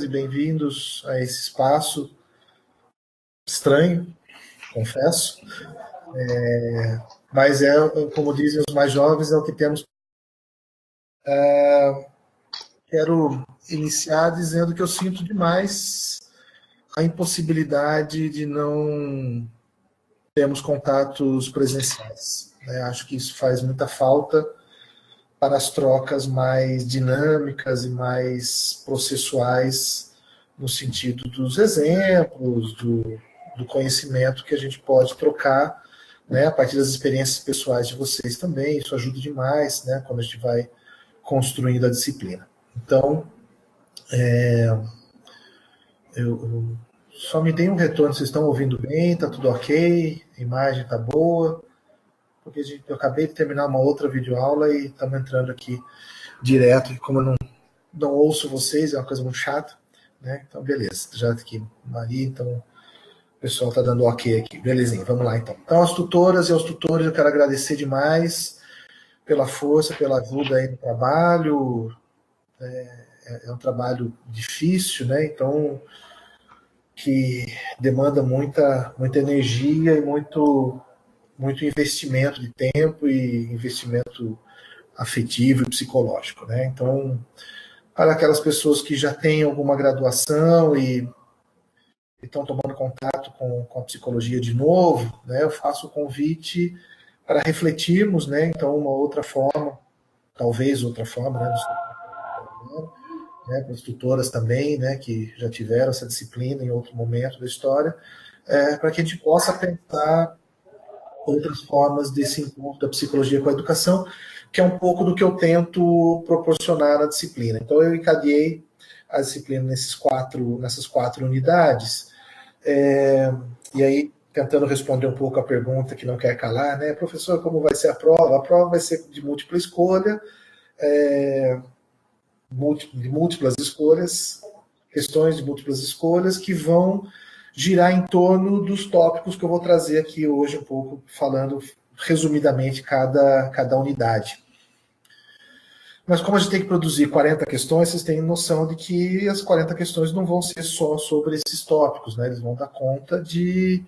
bem-vindos a esse espaço estranho, confesso, mas como dizem os mais jovens, é o que temos. Quero iniciar dizendo que eu sinto demais a impossibilidade de não termos contatos presenciais. Acho que isso faz muita falta para as trocas mais dinâmicas e mais processuais, no sentido dos exemplos, do conhecimento que a gente pode trocar, a partir das experiências pessoais de vocês também. Isso ajuda demais, quando a gente vai construindo a disciplina. Então, eu só me deem um retorno, vocês estão ouvindo bem, está tudo ok, a imagem está boa, porque eu acabei de terminar uma outra videoaula e estamos entrando aqui direto, e como eu não ouço vocês, é uma coisa muito chata, então beleza, já está aqui Maria, então o pessoal está dando ok aqui, belezinha, vamos lá então. Então, às tutoras e aos tutores, eu quero agradecer demais pela força, pela ajuda aí no trabalho. É um trabalho difícil, então que demanda muita energia e muito investimento de tempo e investimento afetivo e psicológico, Então, para aquelas pessoas que já têm alguma graduação e estão tomando contato com a psicologia de novo, eu faço o convite para refletirmos, então uma outra forma, talvez outra forma, para as tutoras também, que já tiveram essa disciplina em outro momento da história, para que a gente possa pensar outras formas desse encontro da psicologia com a educação, que é um pouco do que eu tento proporcionar na disciplina. Então, eu encadeei a disciplina nessas quatro unidades, e aí, tentando responder um pouco a pergunta que não quer calar, professor, como vai ser a prova? A prova vai ser de múltipla escolha, de múltiplas escolhas, questões de múltiplas escolhas que vão girar em torno dos tópicos que eu vou trazer aqui hoje, um pouco falando resumidamente cada unidade. Mas como a gente tem que produzir 40 questões, vocês têm noção de que as 40 questões não vão ser só sobre esses tópicos, eles vão dar conta de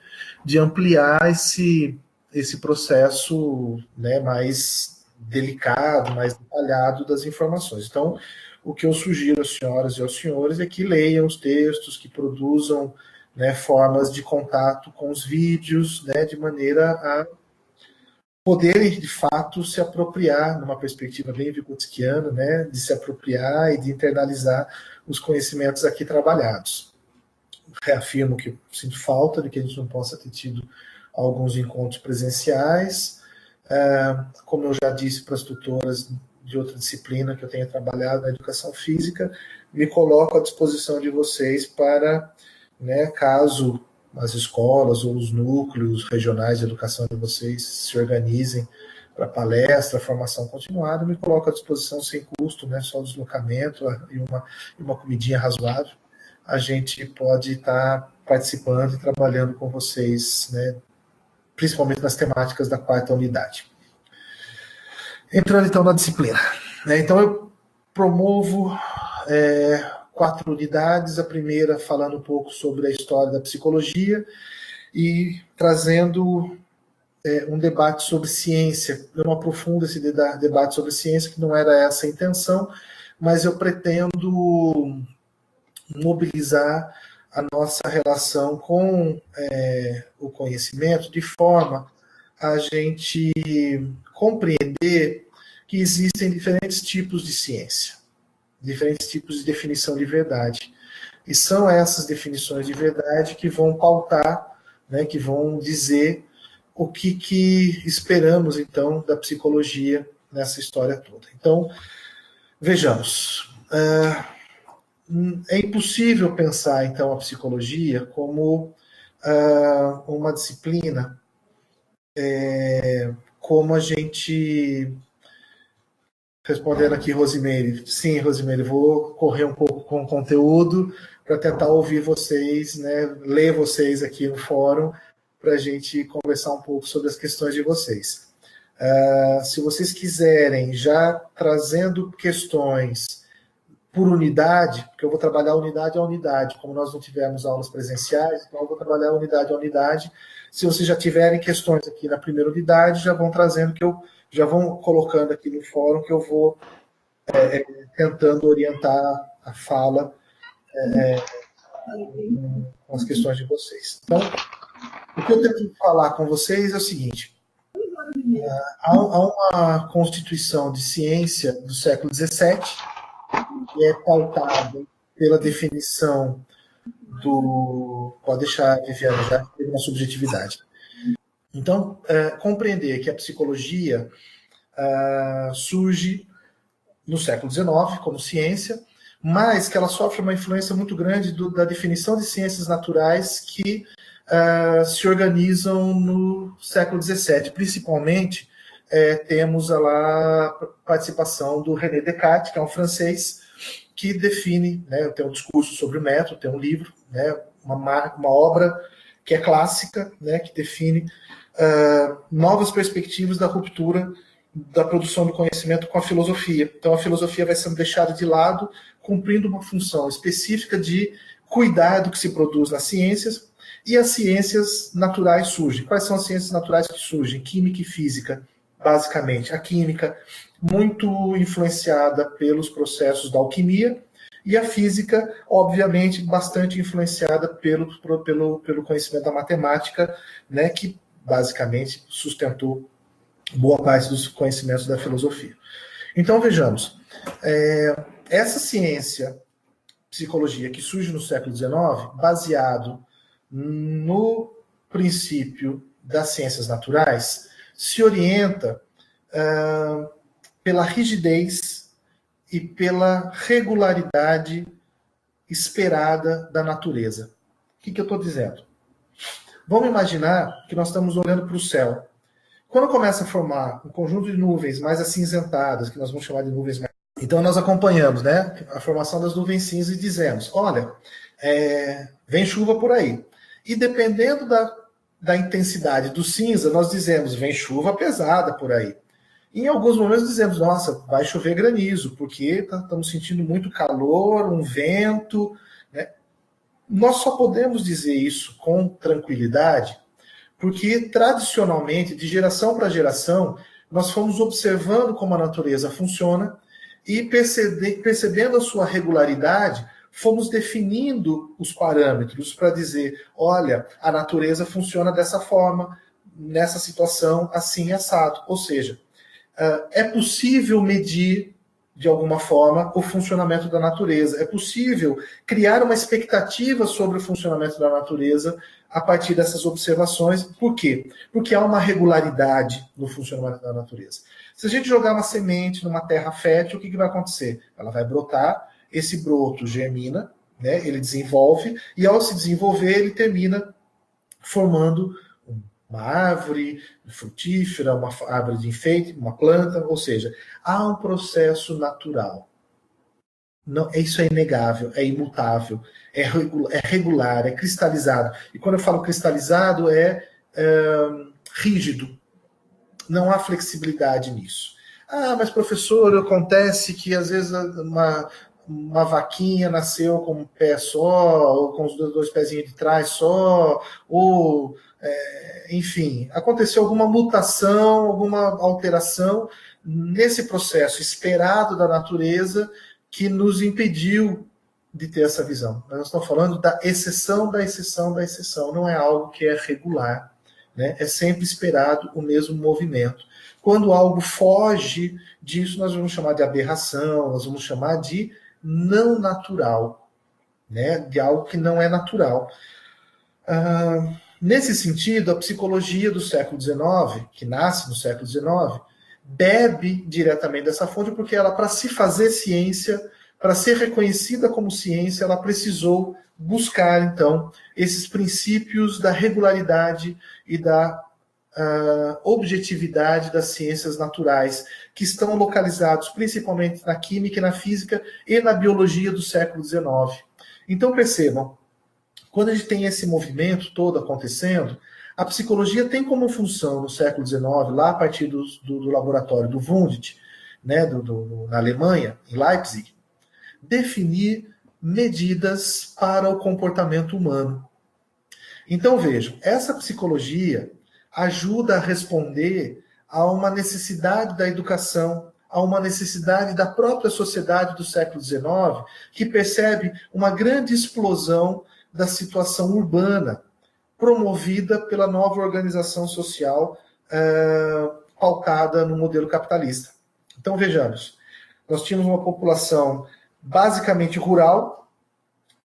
ampliar esse processo mais delicado, mais detalhado das informações. Então, o que eu sugiro às senhoras e aos senhores é que leiam os textos, que produzam formas de contato com os vídeos, de maneira a poderem, de fato, se apropriar, numa perspectiva bem vigotskiana, de se apropriar e de internalizar os conhecimentos aqui trabalhados. Reafirmo que sinto falta de que a gente não possa ter tido alguns encontros presenciais. Como eu já disse para as tutoras de outra disciplina que eu tenho trabalhado na educação física, me coloco à disposição de vocês para, caso as escolas ou os núcleos regionais de educação de vocês se organizem para palestra, formação continuada, me coloco à disposição sem custo, só o deslocamento e uma comidinha razoável. A gente pode estar participando e trabalhando com vocês, principalmente nas temáticas da quarta unidade. Entrando então na disciplina. Então eu promovo 4 unidades, a primeira falando um pouco sobre a história da psicologia e trazendo um debate sobre ciência. Eu não aprofundo esse debate sobre ciência, que não era essa a intenção, mas eu pretendo mobilizar a nossa relação com o conhecimento de forma a gente compreender que existem diferentes tipos de ciência, diferentes tipos de definição de verdade. E são essas definições de verdade que vão pautar, que vão dizer o que esperamos, então, da psicologia nessa história toda. Então, vejamos. É impossível pensar, então, a psicologia como uma disciplina como a gente... Respondendo aqui, Rosimeire. Sim, Rosimeire, vou correr um pouco com o conteúdo para tentar ouvir vocês, ler vocês aqui no fórum, para a gente conversar um pouco sobre as questões de vocês. Se vocês quiserem, já trazendo questões por unidade, porque eu vou trabalhar unidade a unidade, como nós não tivemos aulas presenciais, então eu vou trabalhar unidade a unidade. Se vocês já tiverem questões aqui na primeira unidade, já vão trazendo, que eu já vão colocando aqui no fórum, que eu vou tentando orientar a fala com as questões de vocês. Então, o que eu tenho que falar com vocês é o seguinte: há uma constituição de ciência do século XVII, que é pautada pela definição do... Pode deixar, Viviane, já teve uma subjetividade. Então, compreender que a psicologia surge no século XIX como ciência, mas que ela sofre uma influência muito grande da definição de ciências naturais que se organizam no século XVII. Principalmente, temos a participação do René Descartes, que é um francês, que define, né, tem um discurso sobre o método, tem um livro, né, uma obra que é clássica, né, que define novas perspectivas da ruptura da produção do conhecimento com a filosofia. Então a filosofia vai sendo deixada de lado, cumprindo uma função específica de cuidar do que se produz nas ciências, e as ciências naturais surgem. Quais são as ciências naturais que surgem? Química e física, basicamente. A química, muito influenciada pelos processos da alquimia, e a física, obviamente, bastante influenciada pelo conhecimento da matemática, né, que basicamente sustentou boa parte dos conhecimentos da filosofia. Então, vejamos, essa ciência, psicologia, que surge no século XIX, baseado no princípio das ciências naturais, se orienta pela rigidez e pela regularidade esperada da natureza. O que eu estou dizendo? Vamos imaginar que nós estamos olhando para o céu. Quando começa a formar um conjunto de nuvens mais acinzentadas, que nós vamos chamar de nuvens mais... Então nós acompanhamos, né, a formação das nuvens cinzas e dizemos, olha, vem chuva por aí. E dependendo da intensidade do cinza, nós dizemos, vem chuva pesada por aí. E em alguns momentos dizemos, nossa, vai chover granizo, porque estamos sentindo muito calor, um vento, né? Nós só podemos dizer isso com tranquilidade porque, tradicionalmente, de geração para geração, nós fomos observando como a natureza funciona e, percebendo a sua regularidade, fomos definindo os parâmetros para dizer, olha, a natureza funciona dessa forma, nessa situação, assim, assado. Ou seja, é possível medir, de alguma forma, o funcionamento da natureza. É possível criar uma expectativa sobre o funcionamento da natureza a partir dessas observações. Por quê? Porque há uma regularidade no funcionamento da natureza. Se a gente jogar uma semente numa terra fértil, o que vai acontecer? Ela vai brotar, esse broto germina, né, ele desenvolve, e ao se desenvolver, ele termina formando uma árvore frutífera, uma árvore de enfeite, uma planta, ou seja, há um processo natural. Não, isso é inegável, é imutável, é regular, é cristalizado. E quando eu falo cristalizado, é rígido. Não há flexibilidade nisso. Ah, mas professor, acontece que às vezes uma vaquinha nasceu com um pé só, ou com os dois pezinhos de trás só, ou, enfim, aconteceu alguma mutação, alguma alteração nesse processo esperado da natureza que nos impediu de ter essa visão. Nós estamos falando da exceção da exceção da exceção, não é algo que é regular, né? É sempre esperado o mesmo movimento. Quando algo foge disso, nós vamos chamar de aberração, nós vamos chamar de não natural, né? De algo que não é natural. Nesse sentido, a psicologia do século XIX, que nasce no século XIX, bebe diretamente dessa fonte, porque ela, para se fazer ciência, para ser reconhecida como ciência, ela precisou buscar, então, esses princípios da regularidade e da objetividade das ciências naturais, que estão localizados principalmente na química e na física e na biologia do século XIX. Então, percebam, quando a gente tem esse movimento todo acontecendo, a psicologia tem como função no século XIX, lá a partir do laboratório do Wundt, né, na Alemanha, em Leipzig, definir medidas para o comportamento humano. Então, vejam, essa psicologia ajuda a responder a uma necessidade da educação, a uma necessidade da própria sociedade do século XIX, que percebe uma grande explosão da situação urbana, promovida pela nova organização social pautada no modelo capitalista. Então, vejamos, nós tínhamos uma população basicamente rural,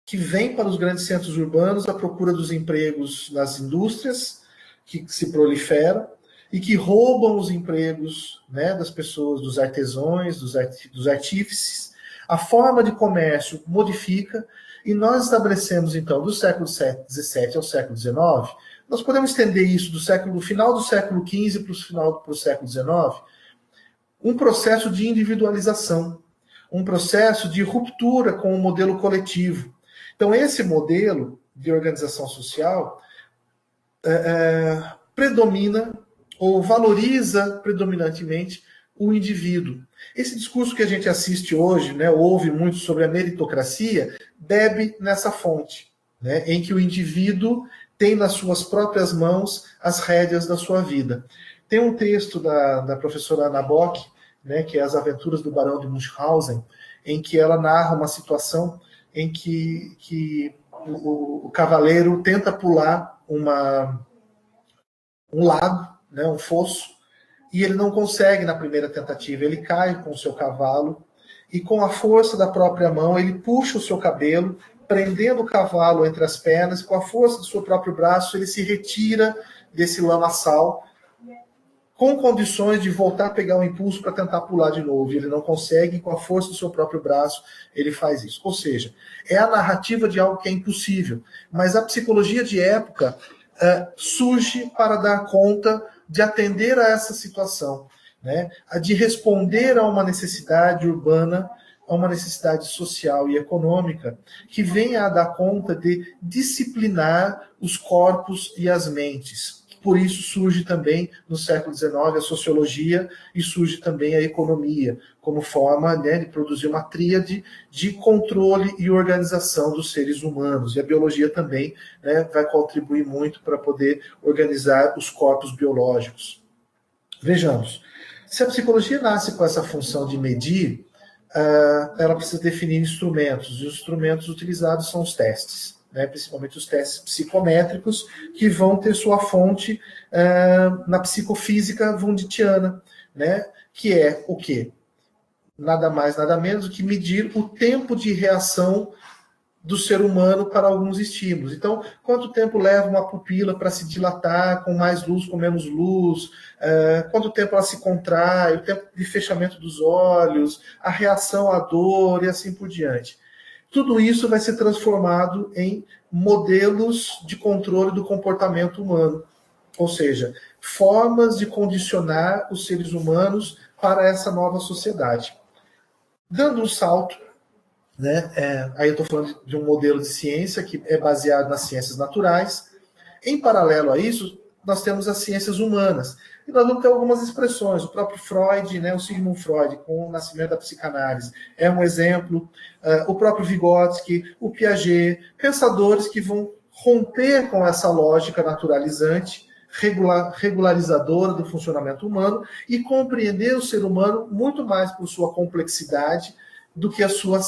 que vem para os grandes centros urbanos à procura dos empregos nas indústrias, que se proliferam, e que roubam os empregos, né, das pessoas, dos artesãos, dos artífices. A forma de comércio modifica, e nós estabelecemos, então, do século XVII ao século XIX, nós podemos estender isso do final do século XV para o século XIX, um processo de individualização, um processo de ruptura com o modelo coletivo. Então, esse modelo de organização social predomina ou valoriza predominantemente o indivíduo. Esse discurso que a gente assiste hoje, né, ouve muito sobre a meritocracia, bebe nessa fonte, né, em que o indivíduo tem nas suas próprias mãos as rédeas da sua vida. Tem um texto da professora Anna Bock, né, que é As Aventuras do Barão de Munchausen, em que ela narra uma situação em que o cavaleiro tenta pular um lago, né, um fosso, e ele não consegue na primeira tentativa. Ele cai com o seu cavalo e, com a força da própria mão, ele puxa o seu cabelo, prendendo o cavalo entre as pernas, e com a força do seu próprio braço ele se retira desse lamaçal, com condições de voltar a pegar o impulso para tentar pular de novo. E ele não consegue, com a força do seu próprio braço, ele faz isso. Ou seja, é a narrativa de algo que é impossível. Mas a psicologia de época surge para dar conta de atender a essa situação, né? De responder a uma necessidade urbana, a uma necessidade social e econômica, que venha a dar conta de disciplinar os corpos e as mentes. Por isso surge também, no século XIX, a sociologia, e surge também a economia, como forma, né, de produzir uma tríade de controle e organização dos seres humanos. E a biologia também, né, vai contribuir muito para poder organizar os corpos biológicos. Vejamos, se a psicologia nasce com essa função de medir, ela precisa definir instrumentos, e os instrumentos utilizados são os testes. Né, principalmente os testes psicométricos, que vão ter sua fonte na psicofísica wundtiana, né, que é o quê? Nada mais, nada menos do que medir o tempo de reação do ser humano para alguns estímulos. Então, quanto tempo leva uma pupila para se dilatar, com mais luz, com menos luz, quanto tempo ela se contrai, o tempo de fechamento dos olhos, a reação à dor e assim por diante. Tudo isso vai ser transformado em modelos de controle do comportamento humano, ou seja, formas de condicionar os seres humanos para essa nova sociedade. Dando um salto, né, aí eu estou falando de um modelo de ciência que é baseado nas ciências naturais. Em paralelo a isso, nós temos as ciências humanas. E nós vamos ter algumas expressões. O próprio Freud, né, o Sigmund Freud, com o nascimento da psicanálise, é um exemplo. O próprio Vygotsky, o Piaget, pensadores que vão romper com essa lógica naturalizante, regularizadora do funcionamento humano, e compreender o ser humano muito mais por sua complexidade do que a sua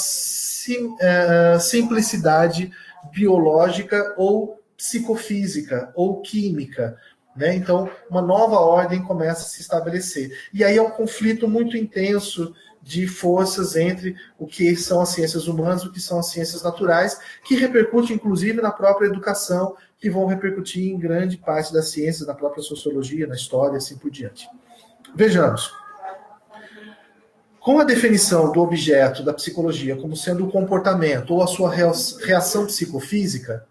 simplicidade biológica ou psicofísica ou química. Né? Então, uma nova ordem começa a se estabelecer. E aí é um conflito muito intenso de forças entre o que são as ciências humanas e o que são as ciências naturais, que repercute, inclusive, na própria educação, que vão repercutir em grande parte das ciências, na própria sociologia, na história, assim por diante. Vejamos. Com a definição do objeto da psicologia como sendo o comportamento ou a sua reação psicofísica,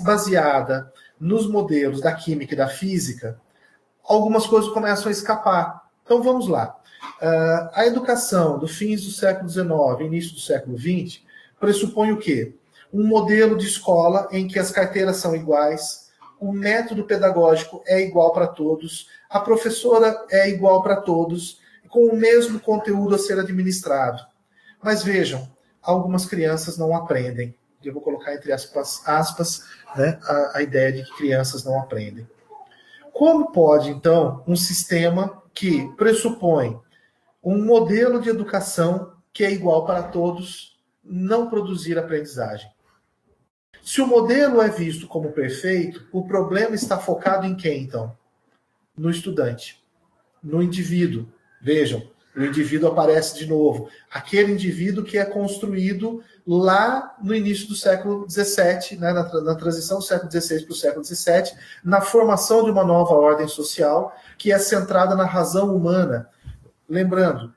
baseada nos modelos da química e da física, algumas coisas começam a escapar. Então vamos lá. A educação do fins do século XIX e início do século XX pressupõe o quê? Um modelo de escola em que as carteiras são iguais, o método pedagógico é igual para todos, a professora é igual para todos, com o mesmo conteúdo a ser administrado. Mas vejam, algumas crianças não aprendem. Eu vou colocar entre aspas, né, a ideia de que crianças não aprendem. Como pode, então, um sistema que pressupõe um modelo de educação que é igual para todos não produzir aprendizagem? Se o modelo é visto como perfeito, o problema está focado em quem, então? No estudante, no indivíduo. Vejam, o indivíduo aparece de novo. Aquele indivíduo que é construído lá no início do século XVII, né, na transição do século XVI para o século XVII, na formação de uma nova ordem social que é centrada na razão humana. Lembrando,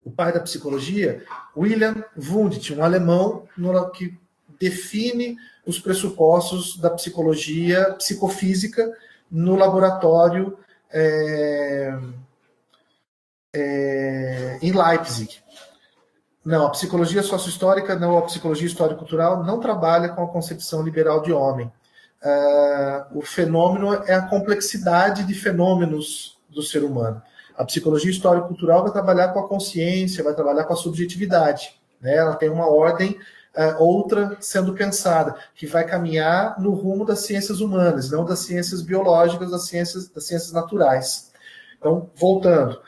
o pai da psicologia, Wilhelm Wundt, um alemão que define os pressupostos da psicologia psicofísica no laboratório em Leipzig. Não, a psicologia sociohistórica, não, a psicologia histórico-cultural não trabalha com a concepção liberal de homem. O fenômeno é a complexidade de fenômenos do ser humano. A psicologia histórico-cultural vai trabalhar com a consciência, vai trabalhar com a subjetividade. Né? Ela tem uma ordem outra sendo pensada, que vai caminhar no rumo das ciências humanas, não das ciências biológicas, das ciências naturais. Então, voltando,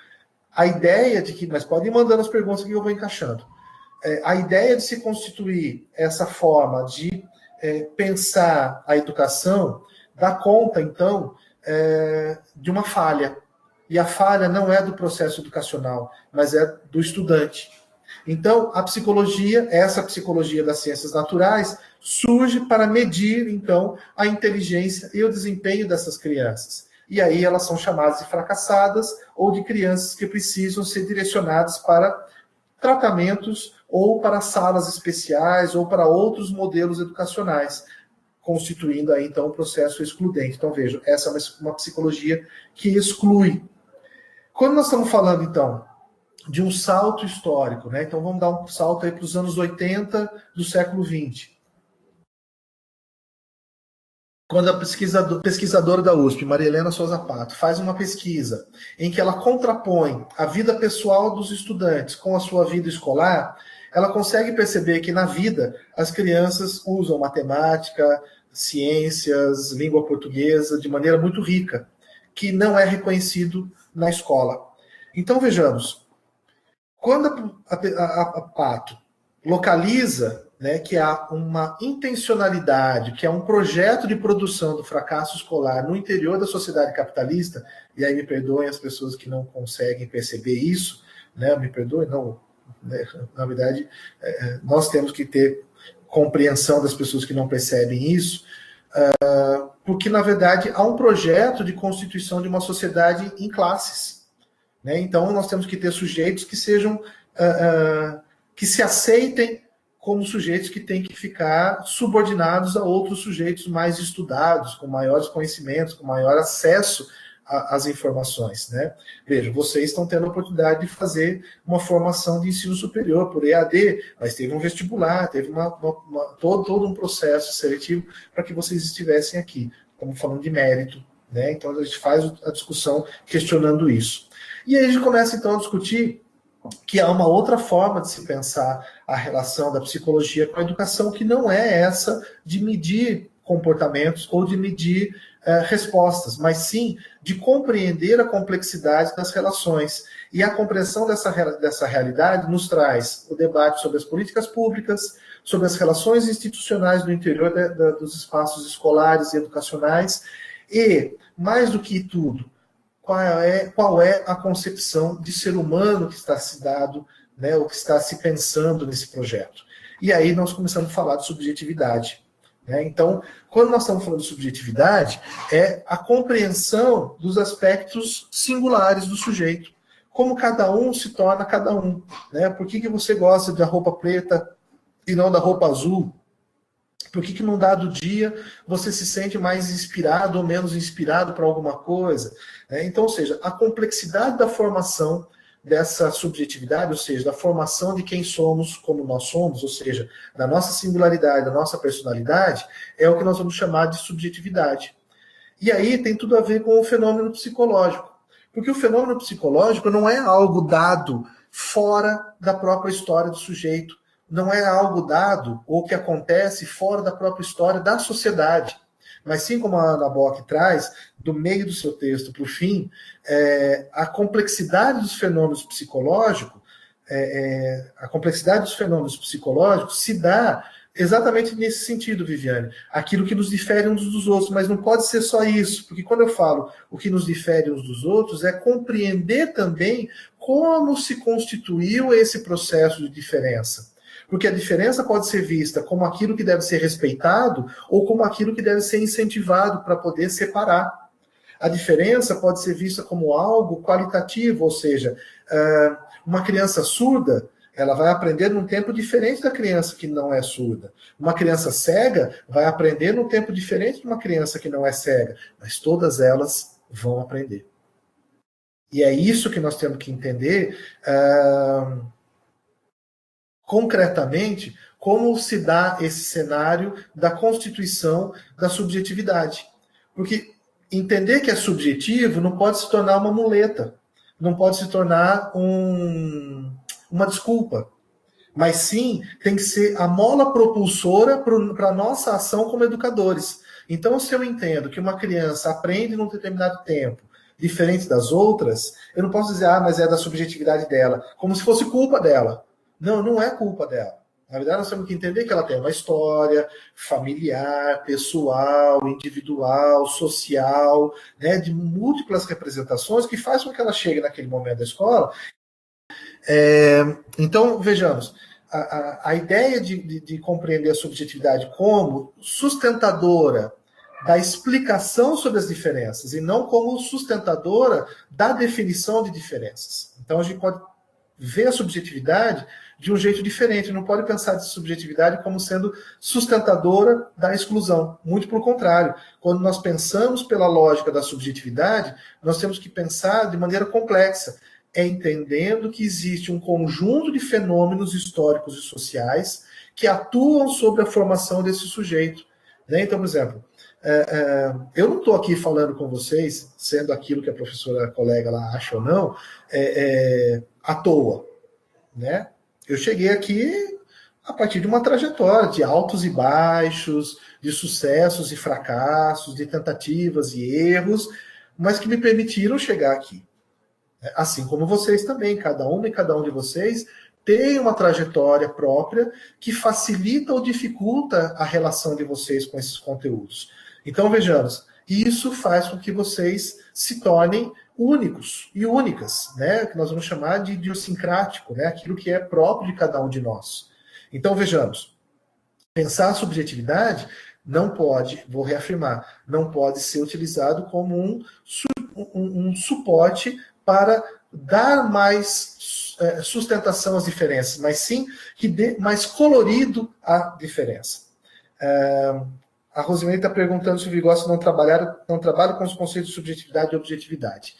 a ideia de que, mas podem ir mandando as perguntas que eu vou encaixando, a ideia de se constituir essa forma de pensar a educação dá conta, então, de uma falha. E a falha não é do processo educacional, mas é do estudante. Então, a psicologia, essa psicologia das ciências naturais, surge para medir, então, a inteligência e o desempenho dessas crianças. E aí elas são chamadas de fracassadas ou de crianças que precisam ser direcionadas para tratamentos ou para salas especiais ou para outros modelos educacionais, constituindo aí, então, um processo excludente. Então, vejam, essa é uma psicologia que exclui. Quando nós estamos falando, então, de um salto histórico, né? Então vamos dar um salto aí para os anos 80 do século XX. Quando a pesquisadora da USP, Maria Helena Souza Pato, faz uma pesquisa em que ela contrapõe a vida pessoal dos estudantes com a sua vida escolar, ela consegue perceber que na vida as crianças usam matemática, ciências, língua portuguesa de maneira muito rica, que não é reconhecido na escola. Então vejamos, quando a Pato localiza, né, que há uma intencionalidade, que é um projeto de produção do fracasso escolar no interior da sociedade capitalista, e aí me perdoem as pessoas que não conseguem perceber isso, né, me perdoem, não, né, na verdade, nós temos que ter compreensão das pessoas que não percebem isso, porque, na verdade, há um projeto de constituição de uma sociedade em classes. Né? Então, nós temos que ter sujeitos que sejam, que se aceitem como sujeitos que têm que ficar subordinados a outros sujeitos mais estudados, com maiores conhecimentos, com maior acesso às informações. Né? Veja, vocês estão tendo a oportunidade de fazer uma formação de ensino superior por EAD, mas teve um vestibular, teve todo um processo seletivo para que vocês estivessem aqui. Estamos falando de mérito. Né? Então, a gente faz a discussão questionando isso. E aí a gente começa, então, a discutir que há uma outra forma de se pensar a relação da psicologia com a educação, que não é essa de medir comportamentos ou de medir respostas, mas sim de compreender a complexidade das relações. E a compreensão dessa realidade nos traz o debate sobre as políticas públicas, sobre as relações institucionais no interior dos espaços escolares e educacionais, e, mais do que tudo, qual é a concepção de ser humano que está se dado, né, ou que está se pensando nesse projeto. E aí nós começamos a falar de subjetividade. Né? Então, quando nós estamos falando de subjetividade, é a compreensão dos aspectos singulares do sujeito. Como cada um se torna cada um. Né? Por que você gosta da roupa preta e não da roupa azul? Por que num dado dia você se sente mais inspirado ou menos inspirado para alguma coisa? Então, ou seja, a complexidade da formação dessa subjetividade, ou seja, da formação de quem somos como nós somos, ou seja, da nossa singularidade, da nossa personalidade, é o que nós vamos chamar de subjetividade. E aí tem tudo a ver com o fenômeno psicológico. Porque o fenômeno psicológico não é algo dado fora da própria história do sujeito. Não é algo dado ou que acontece fora da própria história da sociedade. Mas sim, como a Ana Bock traz, do meio do seu texto para o fim, a complexidade dos fenômenos psicológicos, se dá exatamente nesse sentido, Viviane. Aquilo que nos difere uns dos outros, mas não pode ser só isso, porque quando eu falo o que nos difere uns dos outros, é compreender também como se constituiu esse processo de diferença. Porque a diferença pode ser vista como aquilo que deve ser respeitado ou como aquilo que deve ser incentivado para poder separar. A diferença pode ser vista como algo qualitativo, ou seja, uma criança surda, ela vai aprender num tempo diferente da criança que não é surda. Uma criança cega vai aprender num tempo diferente de uma criança que não é cega. Mas todas elas vão aprender. E é isso que nós temos que entender concretamente como se dá esse cenário da constituição da subjetividade. Porque entender que é subjetivo não pode se tornar uma muleta, não pode se tornar uma desculpa, mas sim tem que ser a mola propulsora para a nossa ação como educadores. Então, se eu entendo que uma criança aprende num determinado tempo, diferente das outras, eu não posso dizer, mas é da subjetividade dela, como se fosse culpa dela. Não, não é culpa dela. Na verdade, nós temos que entender que ela tem uma história familiar, pessoal, individual, social, né, de múltiplas representações que faz com que ela chegue naquele momento da escola. Então, vejamos, a ideia de compreender a subjetividade como sustentadora da explicação sobre as diferenças e não como sustentadora da definição de diferenças. Então, a gente pode ver a subjetividade de um jeito diferente. Não pode pensar de subjetividade como sendo sustentadora da exclusão. Muito pelo contrário. Quando nós pensamos pela lógica da subjetividade, nós temos que pensar de maneira complexa, entendendo que existe um conjunto de fenômenos históricos e sociais que atuam sobre a formação desse sujeito. Então, por exemplo, eu não estou aqui falando com vocês, sendo aquilo que a professora colega lá acha ou não, à toa, né? Eu cheguei aqui a partir de uma trajetória de altos e baixos, de sucessos e fracassos, de tentativas e erros, mas que me permitiram chegar aqui. Assim como vocês também, cada uma e cada um de vocês tem uma trajetória própria que facilita ou dificulta a relação de vocês com esses conteúdos. Então, vejamos, isso faz com que vocês se tornem únicos e únicas, né? Que nós vamos chamar de idiosincrático, né? Aquilo que é próprio de cada um de nós. Então, vejamos, pensar a subjetividade não pode, vou reafirmar, não pode ser utilizado como um suporte para dar mais sustentação às diferenças, mas sim que dê mais colorido à diferença. A Rosemary está perguntando se o Vygotsky não trabalha com os conceitos de subjetividade e objetividade.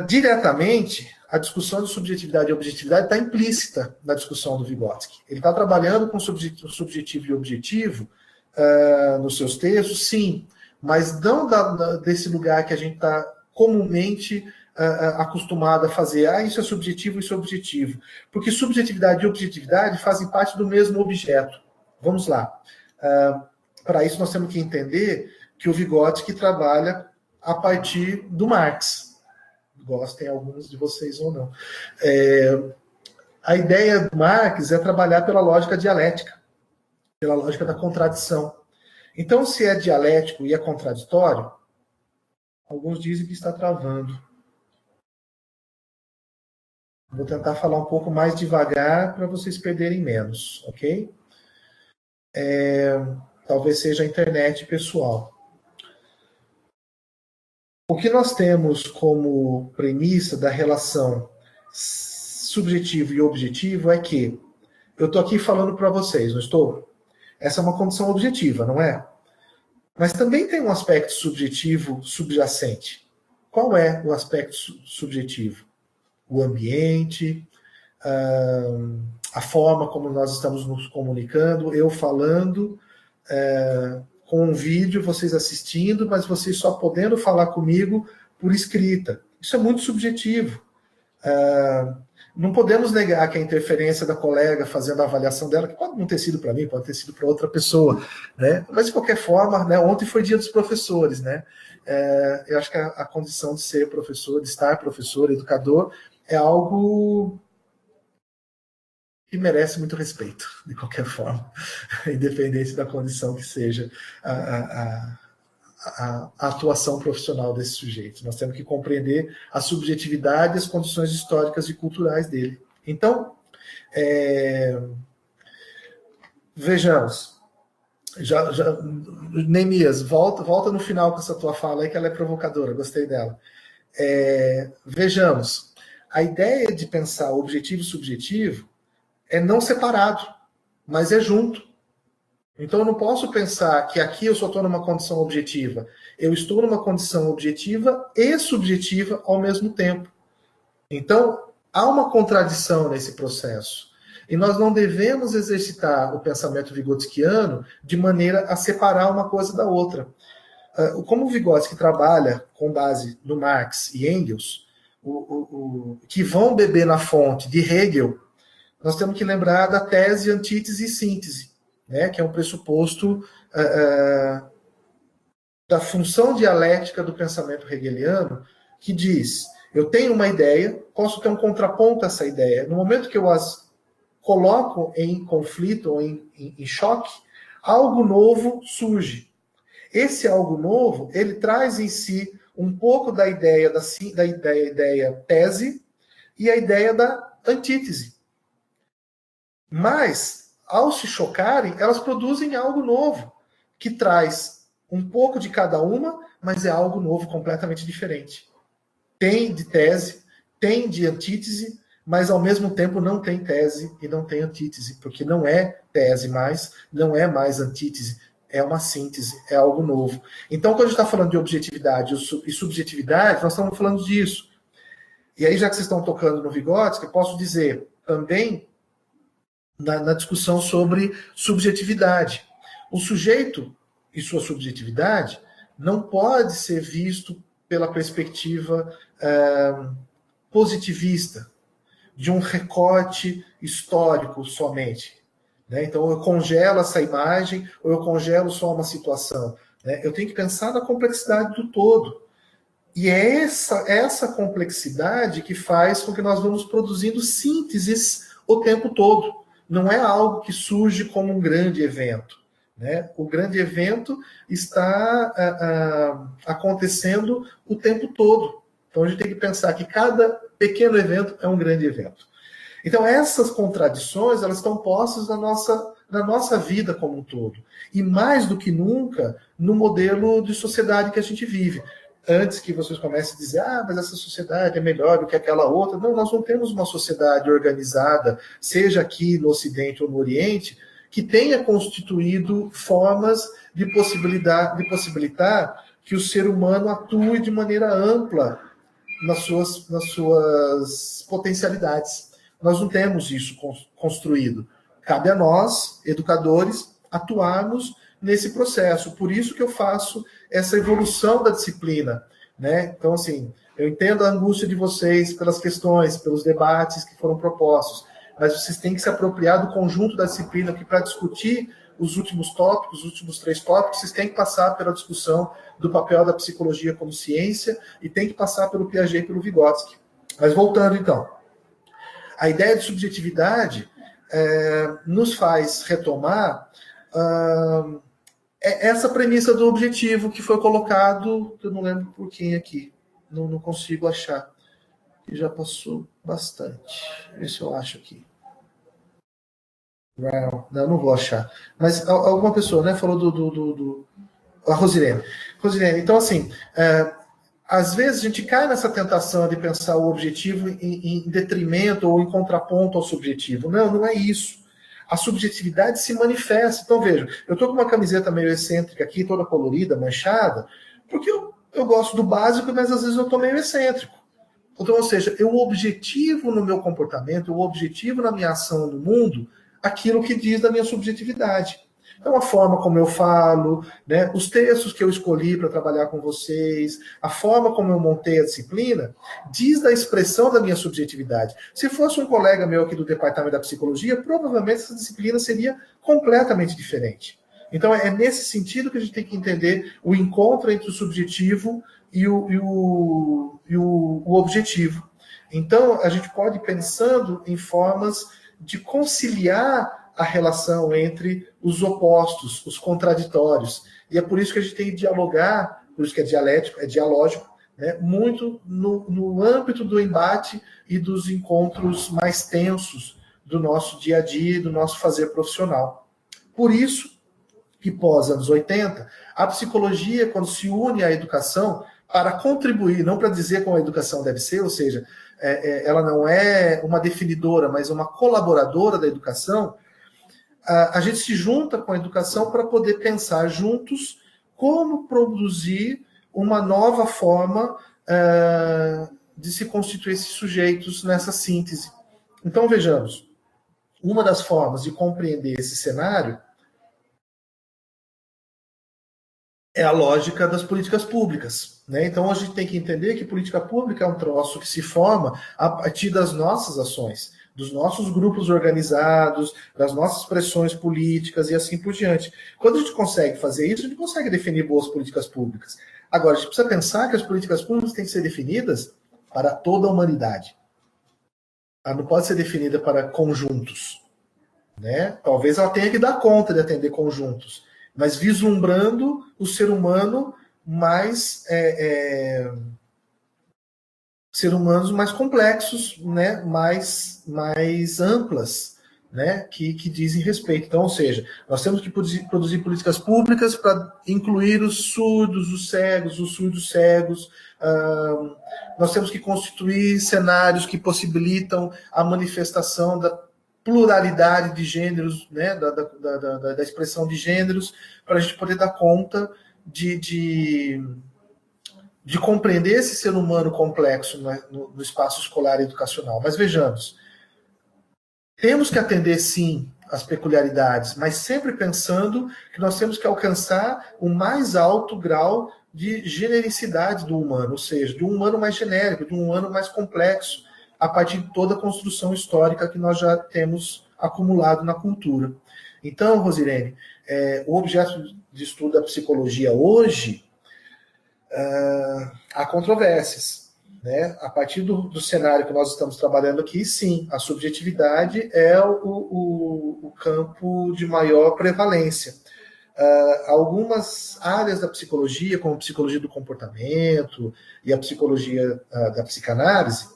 Diretamente, a discussão de subjetividade e objetividade está implícita na discussão do Vygotsky. Ele está trabalhando com subjetivo e objetivo nos seus textos, sim, mas não desse lugar que a gente está comumente acostumado a fazer. Isso é subjetivo, isso é objetivo. Porque subjetividade e objetividade fazem parte do mesmo objeto. Vamos lá. Para isso, nós temos que entender que o Vygotsky trabalha a partir do Marx. Gostem alguns de vocês ou não. A ideia do Marx é trabalhar pela lógica dialética, pela lógica da contradição. Então, se é dialético e é contraditório, alguns dizem que está travando. Vou tentar falar um pouco mais devagar para vocês perderem menos, ok? Talvez seja a internet pessoal. O que nós temos como premissa da relação subjetivo e objetivo é que eu estou aqui falando para vocês, não estou? Essa é uma condição objetiva, não é? Mas também tem um aspecto subjetivo subjacente. Qual é o aspecto subjetivo? O ambiente, a forma como nós estamos nos comunicando, eu falando, com um vídeo, vocês assistindo, mas vocês só podendo falar comigo por escrita. Isso é muito subjetivo. Não podemos negar que a interferência da colega fazendo a avaliação dela, que pode não ter sido para mim, pode ter sido para outra pessoa, né? Mas de qualquer forma, né, ontem foi dia dos professores, né? Eu acho que a condição de ser professor, de estar professor, educador, é algo que merece muito respeito, de qualquer forma, independente da condição que seja a atuação profissional desse sujeito. Nós temos que compreender a subjetividade e as condições históricas e culturais dele. Então, vejamos. Neemias, volta no final com essa tua fala aí, que ela é provocadora, gostei dela. Vejamos, a ideia de pensar objetivo e subjetivo é não separado, mas é junto. Então eu não posso pensar que aqui eu só estou numa condição objetiva. Eu estou numa condição objetiva e subjetiva ao mesmo tempo. Então há uma contradição nesse processo. E nós não devemos exercitar o pensamento vigotskiano de maneira a separar uma coisa da outra. Como o Vygotsky trabalha com base no Marx e Engels, que vão beber na fonte de Hegel, nós temos que lembrar da tese, antítese e síntese, né, que é um pressuposto da função dialética do pensamento hegeliano, que diz, eu tenho uma ideia, posso ter um contraponto a essa ideia. No momento que eu as coloco em conflito ou em choque, algo novo surge. Esse algo novo, ele traz em si um pouco da ideia da ideia tese e a ideia da antítese. Mas, ao se chocarem, elas produzem algo novo, que traz um pouco de cada uma, mas é algo novo, completamente diferente. Tem de tese, tem de antítese, mas ao mesmo tempo não tem tese e não tem antítese, porque não é tese mais, não é mais antítese, é uma síntese, é algo novo. Então, quando a gente está falando de objetividade e subjetividade, nós estamos falando disso. E aí, já que vocês estão tocando no Vygotsky, eu posso dizer também na discussão sobre subjetividade. O sujeito e sua subjetividade não pode ser visto pela perspectiva positivista, de um recorte histórico somente. Né? Então, eu congelo essa imagem ou eu congelo só uma situação. Né? Eu tenho que pensar na complexidade do todo. E é essa complexidade que faz com que nós vamos produzindo sínteses o tempo todo. Não é algo que surge como um grande evento. Né? O grande evento está acontecendo o tempo todo. Então a gente tem que pensar que cada pequeno evento é um grande evento. Então essas contradições, elas estão postas na nossa vida como um todo. E mais do que nunca, no modelo de sociedade que a gente vive. Antes que vocês comecem a dizer, mas essa sociedade é melhor do que aquela outra. Não, nós não temos uma sociedade organizada, seja aqui no Ocidente ou no Oriente, que tenha constituído formas de possibilitar que o ser humano atue de maneira ampla nas suas potencialidades. Nós não temos isso construído. Cabe a nós, educadores, atuarmos nesse processo. Por isso que eu faço essa evolução da disciplina. Né? Então, assim, eu entendo a angústia de vocês pelas questões, pelos debates que foram propostos, mas vocês têm que se apropriar do conjunto da disciplina, que para discutir os últimos tópicos, os últimos 3 tópicos, vocês têm que passar pela discussão do papel da psicologia como ciência e tem que passar pelo Piaget e pelo Vygotsky. Mas voltando, então. A ideia de subjetividade nos faz retomar essa premissa do objetivo que foi colocado, eu não lembro por quem aqui, não consigo achar, que já passou bastante. Ver se eu acho aqui. Não vou achar. Mas alguma pessoa, né, falou a Rosilene. Rosilene, então assim, às vezes a gente cai nessa tentação de pensar o objetivo em detrimento ou em contraponto ao subjetivo. Não é isso. A subjetividade se manifesta. Então, veja, eu estou com uma camiseta meio excêntrica aqui, toda colorida, manchada, porque eu gosto do básico, mas às vezes eu estou meio excêntrico. Então, ou seja, eu objetivo no meu comportamento, eu objetivo na minha ação no mundo, aquilo que diz da minha subjetividade. Então, a forma como eu falo, né, os textos que eu escolhi para trabalhar com vocês, a forma como eu montei a disciplina, diz da expressão da minha subjetividade. Se fosse um colega meu aqui do departamento da psicologia, provavelmente essa disciplina seria completamente diferente. Então, é nesse sentido que a gente tem que entender o encontro entre o subjetivo e o objetivo. Então, a gente pode ir pensando em formas de conciliar a relação entre os opostos, os contraditórios. E é por isso que a gente tem que dialogar, por isso que é dialético, é dialógico, né, muito no âmbito do embate e dos encontros mais tensos do nosso dia a dia e do nosso fazer profissional. Por isso que pós anos 80, a psicologia, quando se une à educação, para contribuir, não para dizer como a educação deve ser, ou seja, ela não é uma definidora, mas uma colaboradora da educação, a gente se junta com a educação para poder pensar juntos como produzir uma nova forma de se constituir esses sujeitos nessa síntese. Então, vejamos, uma das formas de compreender esse cenário é a lógica das políticas públicas, né? Então a gente tem que entender que política pública é um troço que se forma a partir das nossas ações, dos nossos grupos organizados, das nossas pressões políticas e assim por diante. Quando a gente consegue fazer isso, a gente consegue definir boas políticas públicas. Agora, a gente precisa pensar que as políticas públicas têm que ser definidas para toda a humanidade. Ela não pode ser definida para conjuntos, né? Talvez ela tenha que dar conta de atender conjuntos, mas vislumbrando o ser humano mais ser humanos mais complexos, né, mais amplas, né, que dizem respeito. Então, ou seja, nós temos que produzir políticas públicas para incluir os surdos cegos, nós temos que constituir cenários que possibilitam a manifestação da pluralidade de gêneros, né, da expressão de gêneros, para a gente poder dar conta de compreender esse ser humano complexo, né, no espaço escolar e educacional. Mas vejamos, temos que atender, sim, as peculiaridades, mas sempre pensando que nós temos que alcançar o mais alto grau de genericidade do humano, ou seja, de um humano mais genérico, de um humano mais complexo, a partir de toda a construção histórica que nós já temos acumulado na cultura. Então, Rosirene, o objeto de estudo da psicologia hoje, há controvérsias, né? A partir do cenário que nós estamos trabalhando aqui, sim, a subjetividade é o campo de maior prevalência. Algumas áreas da psicologia, como a psicologia do comportamento e a psicologia da psicanálise,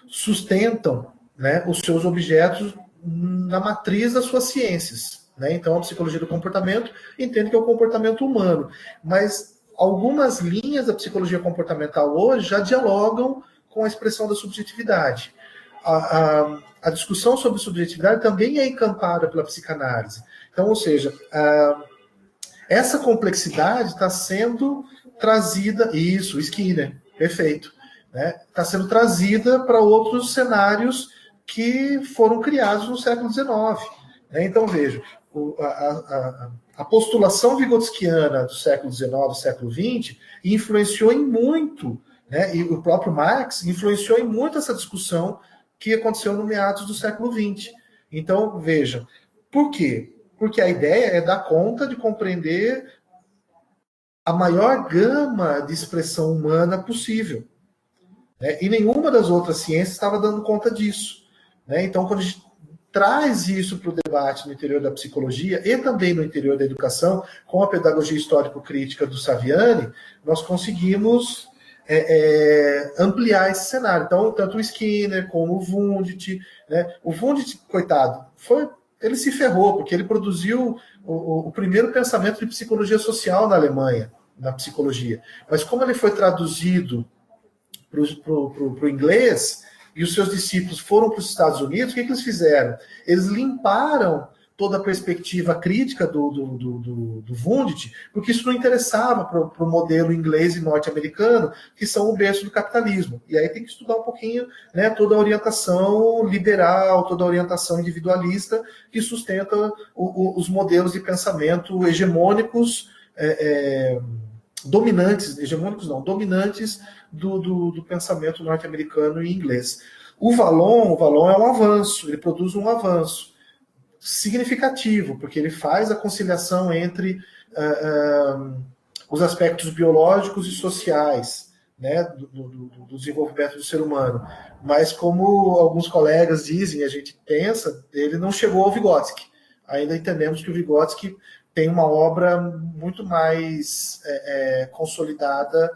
sustentam, né, os seus objetos na matriz das suas ciências, né? Então, a psicologia do comportamento entende que é o comportamento humano, mas algumas linhas da psicologia comportamental hoje já dialogam com a expressão da subjetividade. A discussão sobre subjetividade também é encampada pela psicanálise. Então, ou seja, essa complexidade está sendo trazida, isso, Skinner, perfeito, né? Está sendo trazida para outros cenários que foram criados no século XIX. Né? Então, veja, a postulação vigotskiana do século XIX, século XX, influenciou em muito, né? E o próprio Marx influenciou em muito essa discussão que aconteceu no meados do século XX. Então, veja, por quê? Porque a ideia é dar conta de compreender a maior gama de expressão humana possível. Né? E nenhuma das outras ciências estava dando conta disso. Né? Então, quando a gente traz isso para o debate no interior da psicologia e também no interior da educação, com a pedagogia histórico-crítica do Saviani, nós conseguimos ampliar esse cenário. Então, tanto o Skinner como o Wundt, né? O Wundt, coitado, ele se ferrou, porque ele produziu o primeiro pensamento de psicologia social na Alemanha, na psicologia. Mas como ele foi traduzido para o inglês, e os seus discípulos foram para os Estados Unidos, o que eles fizeram? Eles limparam toda a perspectiva crítica do Wundt, porque isso não interessava para o modelo inglês e norte-americano, que são o berço do capitalismo. E aí tem que estudar um pouquinho, né, toda a orientação liberal, toda a orientação individualista que sustenta os modelos de pensamento hegemônicos, dominantes, hegemônicos não, dominantes do pensamento norte-americano e inglês. O Vallon é um avanço, ele produz um avanço significativo, porque ele faz a conciliação entre os aspectos biológicos e sociais, né, do desenvolvimento do ser humano. Mas como alguns colegas dizem, a gente pensa, ele não chegou ao Vygotsky. Ainda entendemos que o Vygotsky tem uma obra muito mais consolidada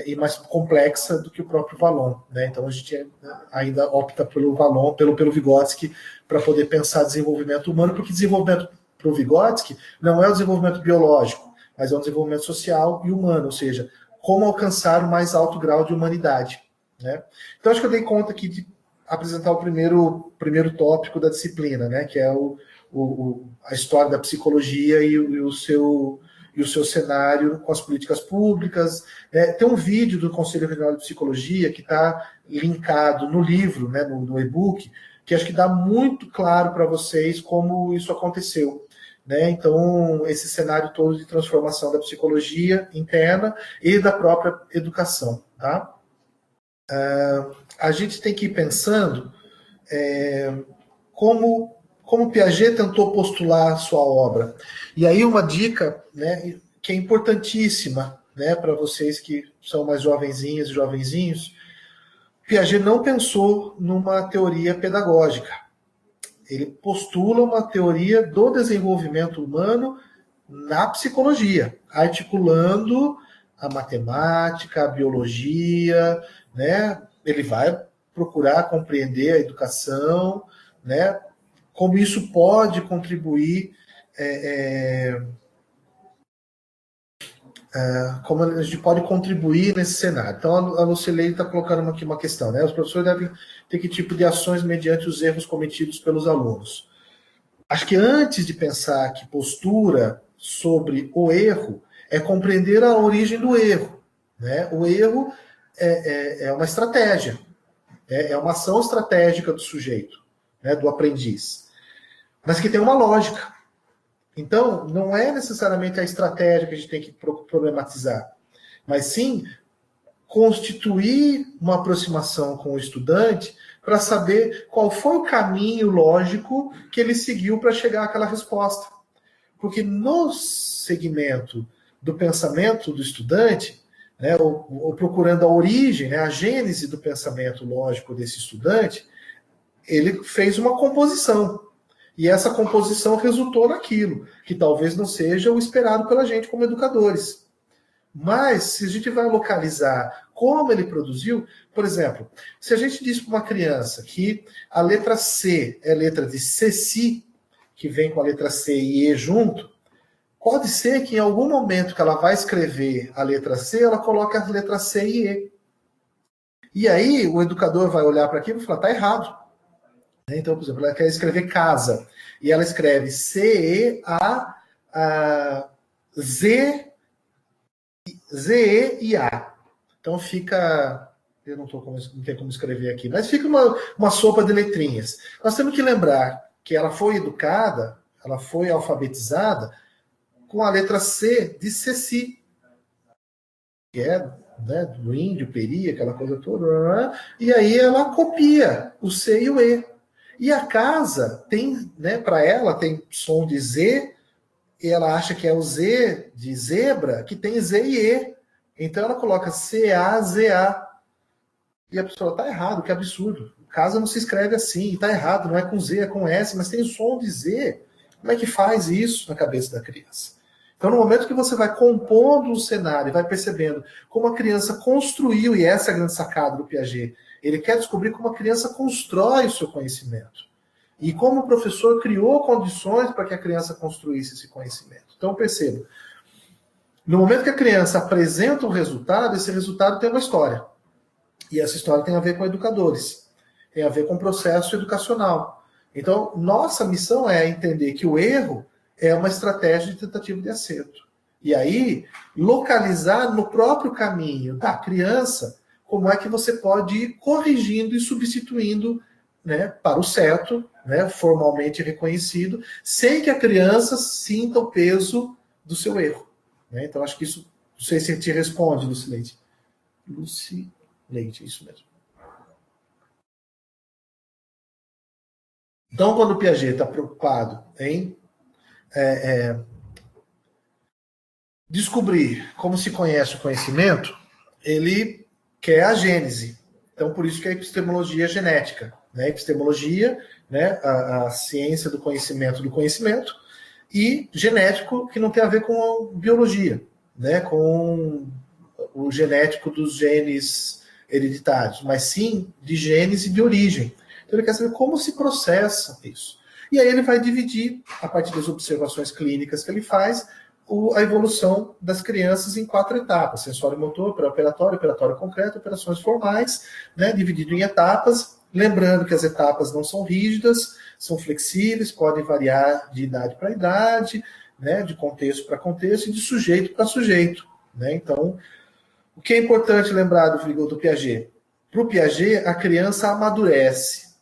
e mais complexa do que o próprio Vallon, né? Então a gente ainda opta pelo Vallon, pelo Vygotsky, para poder pensar desenvolvimento humano, porque desenvolvimento para o Vygotsky não é o desenvolvimento biológico, mas é um desenvolvimento social e humano, ou seja, como alcançar o mais alto grau de humanidade, né? Então acho que eu dei conta aqui de apresentar o primeiro tópico da disciplina, né? Que é a história da psicologia e o seu cenário com as políticas públicas. Tem um vídeo do Conselho Regional de Psicologia que está linkado no livro, né, no e-book, que acho que dá muito claro para vocês como isso aconteceu. Né? Então, esse cenário todo de transformação da psicologia interna e da própria educação. Tá? A gente tem que ir pensando como Piaget tentou postular a sua obra. E aí uma dica, né, que é importantíssima, né, para vocês que são mais jovenzinhas e jovenzinhos, Piaget não pensou numa teoria pedagógica. Ele postula uma teoria do desenvolvimento humano na psicologia, articulando a matemática, a biologia, né? Ele vai procurar compreender a educação, né? Como isso pode contribuir, como a gente pode contribuir nesse cenário. Então, a Lucilene está colocando aqui uma questão, né? Os professores devem ter que tipo de ações mediante os erros cometidos pelos alunos. Acho que antes de pensar que postura sobre o erro, é compreender a origem do erro. Né? O erro é uma estratégia, é uma ação estratégica do sujeito, né? Do aprendiz, mas que tem uma lógica. Então, não é necessariamente a estratégia que a gente tem que problematizar, mas sim constituir uma aproximação com o estudante para saber qual foi o caminho lógico que ele seguiu para chegar àquela resposta. Porque no segmento do pensamento do estudante, né, ou procurando a origem, né, a gênese do pensamento lógico desse estudante, ele fez uma composição. E essa composição resultou naquilo, que talvez não seja o esperado pela gente como educadores. Mas, se a gente vai localizar como ele produziu, por exemplo, se a gente diz para uma criança que a letra C é letra de Ceci, que vem com a letra C e E junto, pode ser que em algum momento que ela vai escrever a letra C, ela coloque a letra C e E. E aí o educador vai olhar para aquilo e falar, tá errado. Então, por exemplo, ela quer escrever casa, e ela escreve C-E-A-Z-E-I-A. Então fica... Eu não tenho como escrever aqui, mas fica uma sopa de letrinhas. Nós temos que lembrar que ela foi educada, ela foi alfabetizada com a letra C de Ceci, que é, né, do índio, peri, aquela coisa toda, e aí ela copia o C e o E. E a casa tem, né, para ela, tem som de Z, e ela acha que é o Z de zebra, que tem Z e E. Então ela coloca C-A-Z-A. E a pessoa está errado, que absurdo. Casa não se escreve assim, está errado, não é com Z, é com S, mas tem o som de Z. Como é que faz isso na cabeça da criança? Então, no momento que você vai compondo o cenário, vai percebendo como a criança construiu, e essa é a grande sacada do Piaget, ele quer descobrir como a criança constrói o seu conhecimento. E como o professor criou condições para que a criança construísse esse conhecimento. Então, perceba, no momento que a criança apresenta um resultado, esse resultado tem uma história. E essa história tem a ver com educadores, tem a ver com o processo educacional. Então, nossa missão é entender que o erro é uma estratégia de tentativa de acerto. E aí, localizar no próprio caminho da criança como é que você pode ir corrigindo e substituindo, né, para o certo, né, formalmente reconhecido, sem que a criança sinta o peso do seu erro. Né? Então, acho que isso, não sei se te responde, Luci Leite. Luci Leite, isso mesmo. Então, quando o Piaget está preocupado em descobrir como se conhece o conhecimento, ele quer a gênese. Então, por isso que a epistemologia é genética. Né? Epistemologia, né, a ciência do conhecimento, e genético, que não tem a ver com a biologia, né, com o genético dos genes hereditários, mas sim de genes e de origem. Então, ele quer saber como se processa isso. E aí ele vai dividir, a partir das observações clínicas que ele faz, a evolução das crianças em 4 etapas: sensório motor, pré-operatório, operatório concreto, operações formais, né, dividido em etapas, lembrando que as etapas não são rígidas, são flexíveis, podem variar de idade para idade, né, de contexto para contexto e de sujeito para sujeito. Né? Então, o que é importante lembrar do Piaget? Para o Piaget, a criança amadurece,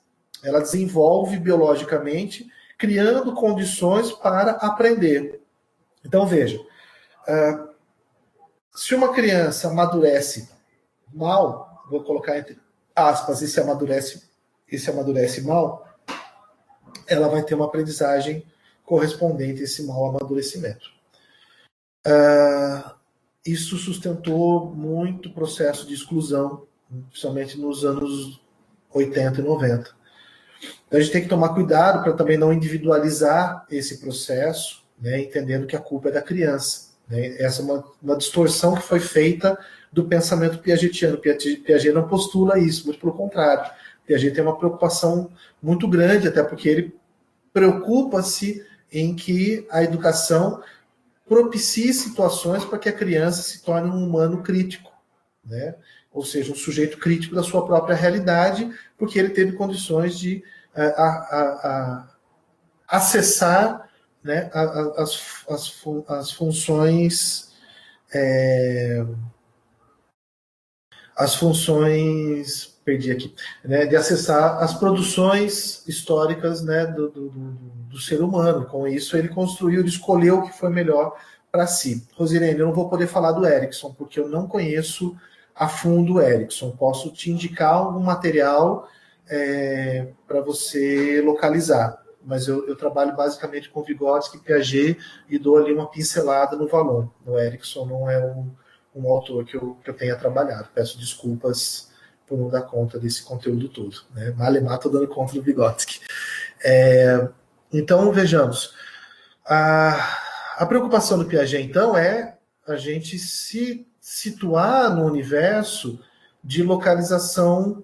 ela desenvolve biologicamente, criando condições para aprender. Então, veja, se uma criança amadurece mal, vou colocar entre aspas, esse amadurece mal, ela vai ter uma aprendizagem correspondente a esse mau amadurecimento. Isso sustentou muito o processo de exclusão, principalmente nos anos 80 e 90. Então a gente tem que tomar cuidado para também não individualizar esse processo, né, entendendo que a culpa é da criança. Né? Essa é uma distorção que foi feita do pensamento piagetiano. Piaget não postula isso, muito pelo contrário. Piaget tem uma preocupação muito grande, até porque ele preocupa-se em que a educação propicie situações para que a criança se torne um humano crítico, né? Ou seja, um sujeito crítico da sua própria realidade, porque ele teve condições de acessar, né, as funções perdi aqui, né, de acessar as produções históricas, né, do ser humano. Com isso, ele construiu, ele escolheu o que foi melhor para si. Rosirene, eu não vou poder falar do Erickson, porque eu não conheço a fundo o Erickson. Posso te indicar algum material para você localizar, mas eu trabalho basicamente com Vygotsky, Piaget, e dou ali uma pincelada no Vallon. O Erickson não é um autor que eu tenha trabalhado. Peço desculpas por não dar conta desse conteúdo todo. Né? Malemar estou dando conta do Vygotsky. Então, vejamos. A preocupação do Piaget, então, é a gente se situar no universo de localização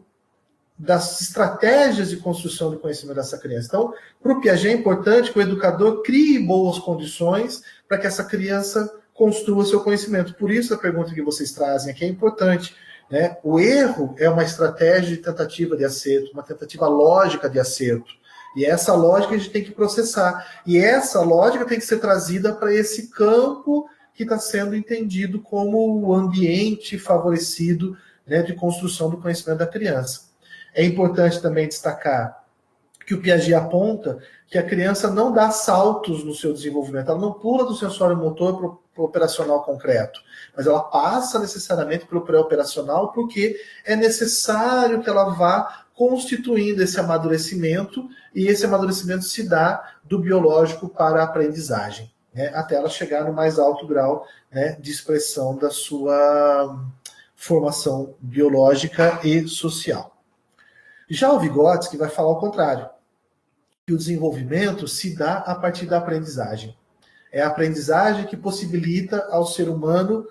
das estratégias de construção do conhecimento dessa criança. Então, para o Piaget é importante que o educador crie boas condições para que essa criança construa seu conhecimento. Por isso, a pergunta que vocês trazem aqui é importante. Né? O erro é uma estratégia de tentativa de acerto, uma tentativa lógica de acerto. E essa lógica a gente tem que processar. E essa lógica tem que ser trazida para esse campo que está sendo entendido como o ambiente favorecido, né, de construção do conhecimento da criança. É importante também destacar que o Piaget aponta que a criança não dá saltos no seu desenvolvimento, ela não pula do sensório motor para o operacional concreto, mas ela passa necessariamente para o pré-operacional, porque é necessário que ela vá constituindo esse amadurecimento, e esse amadurecimento se dá do biológico para a aprendizagem, né, até ela chegar no mais alto grau, né, de expressão da sua formação biológica e social. Já o Vygotsky vai falar o contrário, que o desenvolvimento se dá a partir da aprendizagem. É a aprendizagem que possibilita ao ser humano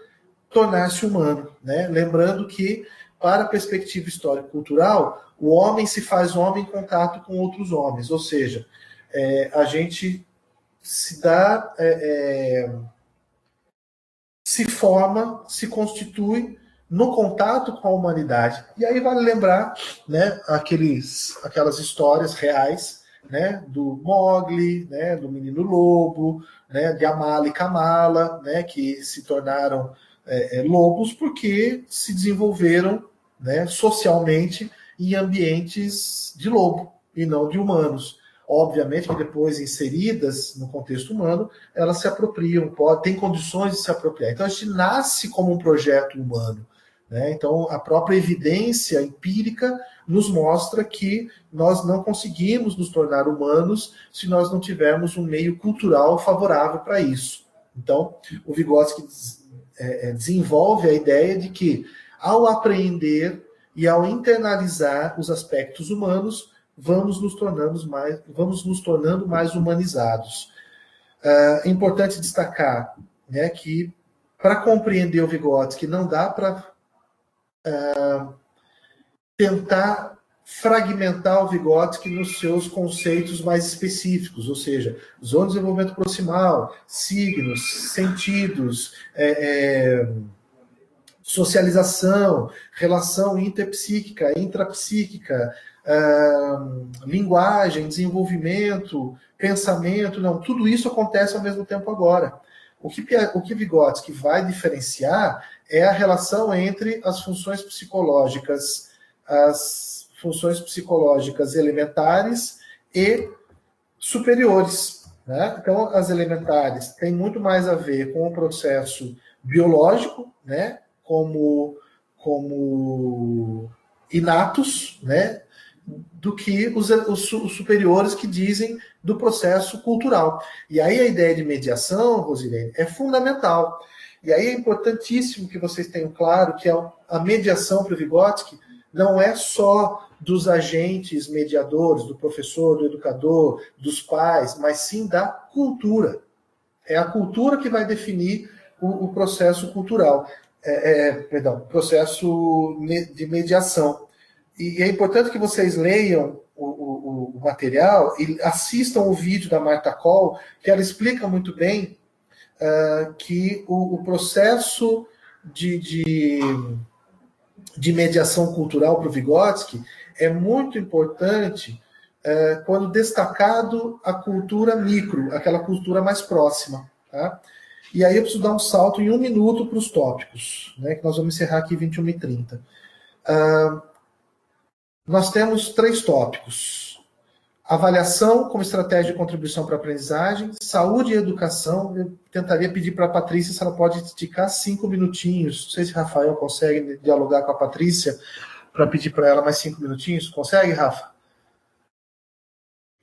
tornar-se humano. Né? Lembrando que, para a perspectiva histórico-cultural, o homem se faz homem em contato com outros homens, ou seja, a gente se dá, se forma, se constitui no contato com a humanidade. E aí vale lembrar, né, aquelas histórias reais né, do Mowgli, né, do Menino Lobo, né, de Amala e Kamala, né, que se tornaram lobos porque se desenvolveram, né, socialmente em ambientes de lobo e não de humanos. Obviamente que depois inseridas no contexto humano, elas se apropriam, têm condições de se apropriar. Então a gente nasce como um projeto humano. Né? Então a própria evidência empírica nos mostra que nós não conseguimos nos tornar humanos se nós não tivermos um meio cultural favorável para isso. Então o Vygotsky desenvolve a ideia de que ao aprender e ao internalizar os aspectos humanos, vamos nos tornando mais humanizados. É importante destacar, né, que para compreender o Vygotsky não dá para tentar fragmentar o Vygotsky nos seus conceitos mais específicos, ou seja, zona de desenvolvimento proximal, signos, sentidos, socialização, relação interpsíquica, intrapsíquica, linguagem, desenvolvimento, pensamento, não, tudo isso acontece ao mesmo tempo agora. O que Vygotsky vai diferenciar é a relação entre as funções psicológicas elementares e superiores. Né? Então, as elementares têm muito mais a ver com o processo biológico, né? como inatos, né? do que os superiores que dizem do processo cultural. E aí a ideia de mediação, Rosilene, é fundamental. E aí é importantíssimo que vocês tenham claro que a mediação para o Vygotsky não é só dos agentes mediadores, do professor, do educador, dos pais, mas sim da cultura. É a cultura que vai definir o processo cultural, processo de mediação. E é importante que vocês leiam o material e assistam o vídeo da Marta Coll, que ela explica muito bem que o processo de mediação cultural para o Vygotsky é muito importante quando destacado a cultura micro, aquela cultura mais próxima. Tá? E aí eu preciso dar um salto em 1 minuto para os tópicos, né, que nós vamos encerrar aqui 21h30. Nós temos 3 tópicos. Avaliação como estratégia de contribuição para a aprendizagem, saúde e educação. Eu tentaria pedir para a Patrícia se ela pode esticar 5 minutinhos. Não sei se o Rafael consegue dialogar com a Patrícia para pedir para ela mais 5 minutinhos. Consegue, Rafa?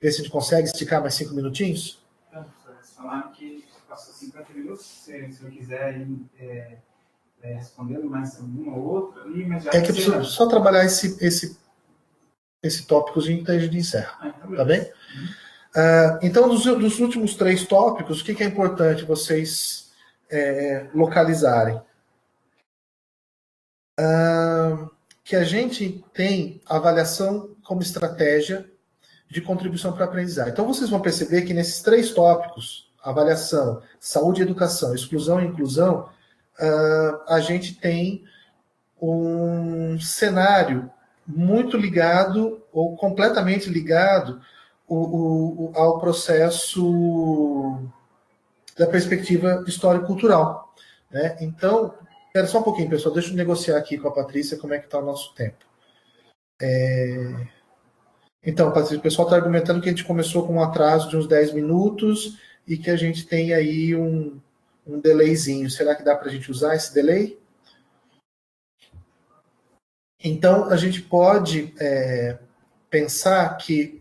Ver se a gente consegue esticar mais 5 minutinhos? Eles falaram que passou 50 minutos. Se eu quiser ir respondendo mais uma ou outra ali, mas já. É que eu preciso só trabalhar esse tópicozinho que a gente encerra. Tá bem? Então, dos últimos 3 tópicos, o que é importante vocês localizarem? Que a gente tem avaliação como estratégia de contribuição para a aprendizagem. Então, vocês vão perceber que nesses 3 tópicos, avaliação, saúde e educação, exclusão e inclusão, a gente tem um cenário muito ligado, ou completamente ligado, ao processo da perspectiva histórico-cultural. Né? Então, espera só um pouquinho, pessoal, deixa eu negociar aqui com a Patrícia como é que está o nosso tempo. Então, Patrícia, o pessoal está argumentando que a gente começou com um atraso de uns 10 minutos e que a gente tem aí um delayzinho. Será que dá para a gente usar esse delay? Então, a gente pode pensar que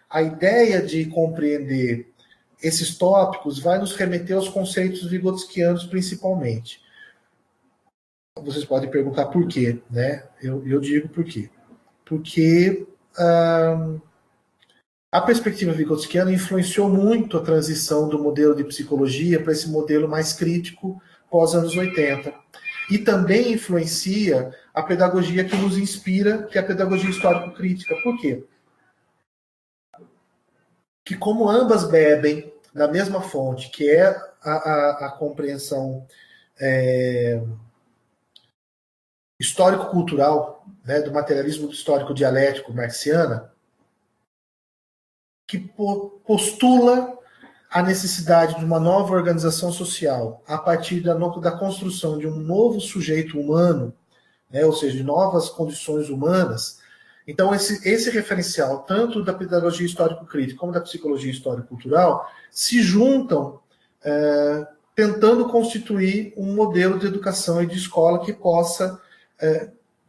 a ideia de compreender esses tópicos vai nos remeter aos conceitos vygotskianos principalmente. Vocês podem perguntar por quê, né? Eu digo por quê. Porque a perspectiva vygotskiana influenciou muito a transição do modelo de psicologia para esse modelo mais crítico pós-anos 80. E também influencia a pedagogia que nos inspira, que é a pedagogia histórico-crítica. Por quê? Que como ambas bebem da mesma fonte, que é a compreensão histórico-cultural, né, do materialismo histórico-dialético marxiana, que postula a necessidade de uma nova organização social a partir da construção de um novo sujeito humano, né, ou seja, de novas condições humanas. Então, esse referencial, tanto da pedagogia histórico-crítica como da psicologia histórico-cultural, se juntam tentando constituir um modelo de educação e de escola que possa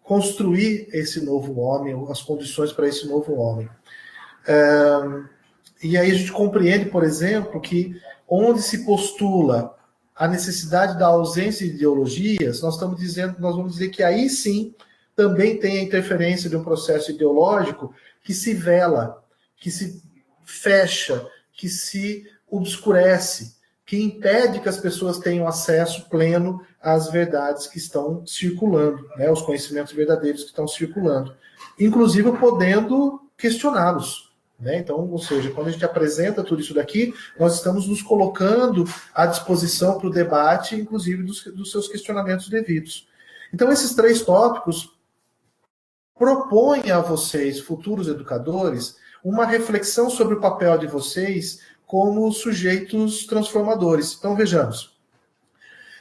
construir esse novo homem, as condições para esse novo homem. E aí a gente compreende, por exemplo, que onde se postula a necessidade da ausência de ideologias, nós vamos dizer que aí sim também tem a interferência de um processo ideológico que se vela, que se fecha, que se obscurece, que impede que as pessoas tenham acesso pleno às verdades que estão circulando, né, os conhecimentos verdadeiros que estão circulando, inclusive podendo questioná-los. Né? Então, ou seja, quando a gente apresenta tudo isso daqui, nós estamos nos colocando à disposição para o debate, inclusive dos seus questionamentos devidos. Então, esses 3 tópicos propõem a vocês, futuros educadores, uma reflexão sobre o papel de vocês como sujeitos transformadores. Então, vejamos.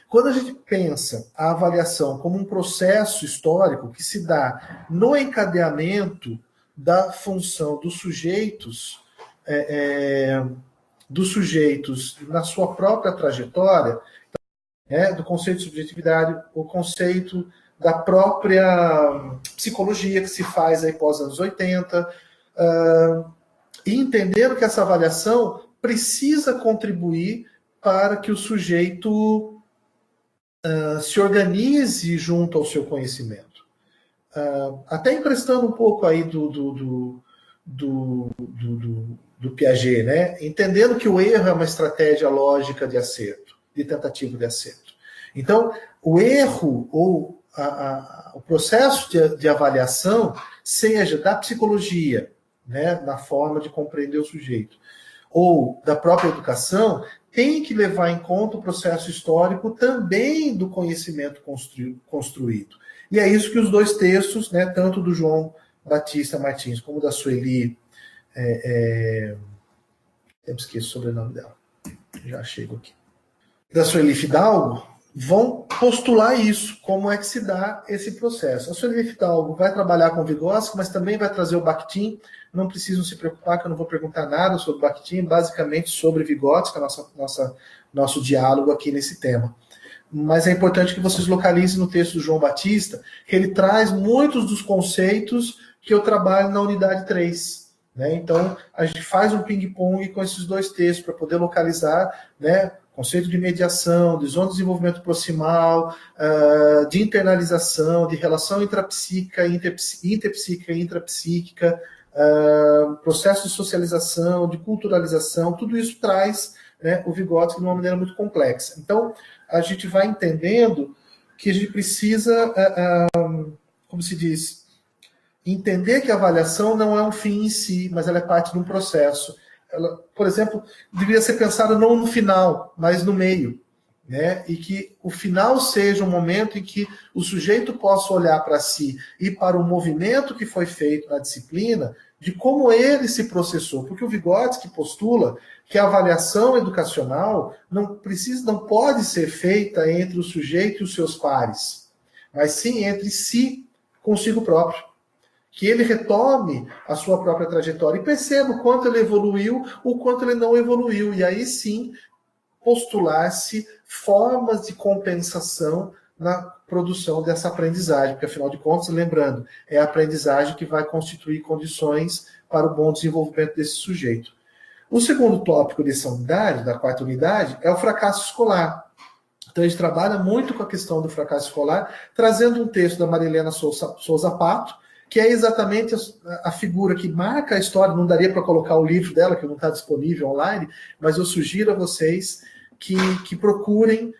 Quando a gente pensa a avaliação como um processo histórico que se dá no encadeamento da função dos sujeitos na sua própria trajetória, do conceito de subjetividade, o conceito da própria psicologia que se faz aí pós anos 80, e entendendo que essa avaliação precisa contribuir para que o sujeito se organize junto ao seu conhecimento. Até emprestando um pouco aí do Piaget, né? Entendendo que o erro é uma estratégia lógica de acerto, de tentativa de acerto. Então, o erro ou o processo de avaliação, seja da psicologia, né, na forma de compreender o sujeito, ou da própria educação, tem que levar em conta o processo histórico também do conhecimento construído. E é isso que os 2 textos, né, tanto do João Batista Martins como da Sueli, eu esqueço o sobrenome dela, já chego aqui, da Sueli Fidalgo, vão postular isso, como é que se dá esse processo. A Sueli Fidalgo vai trabalhar com Vygotsky, mas também vai trazer o Bakhtin. Não precisam se preocupar que eu não vou perguntar nada sobre o Bakhtin, basicamente sobre Vygotsky, nosso diálogo aqui nesse tema. Mas é importante que vocês localizem no texto do João Batista, que ele traz muitos dos conceitos que eu trabalho na unidade 3. Né? Então, a gente faz um ping-pong com esses 2 textos para poder localizar, né, conceito de mediação, de zona de desenvolvimento proximal, de internalização, de relação intrapsíquica, interpsíquica e intrapsíquica, processo de socialização, de culturalização, tudo isso traz, né, o Vygotsky de uma maneira muito complexa. Então, a gente vai entendendo que a gente precisa, como se diz, entender que a avaliação não é um fim em si, mas ela é parte de um processo. Ela, por exemplo, deveria ser pensada não no final, mas no meio. Né? E que o final seja um momento em que o sujeito possa olhar para si e para o movimento que foi feito na disciplina, de como ele se processou. Porque o Vygotsky postula que a avaliação educacional não pode ser feita entre o sujeito e os seus pares, mas sim entre si, consigo próprio. Que ele retome a sua própria trajetória e perceba o quanto ele evoluiu, o quanto ele não evoluiu. E aí sim, postular-se formas de compensação na produção dessa aprendizagem, porque afinal de contas, lembrando, é a aprendizagem que vai constituir condições para o bom desenvolvimento desse sujeito. O segundo tópico dessa unidade, da 4ª unidade, é o fracasso escolar. Então a gente trabalha muito com a questão do fracasso escolar, trazendo um texto da Marilena Souza Pato, que é exatamente a figura que marca a história. Não daria para colocar o livro dela, que não está disponível online, mas eu sugiro a vocês que procurem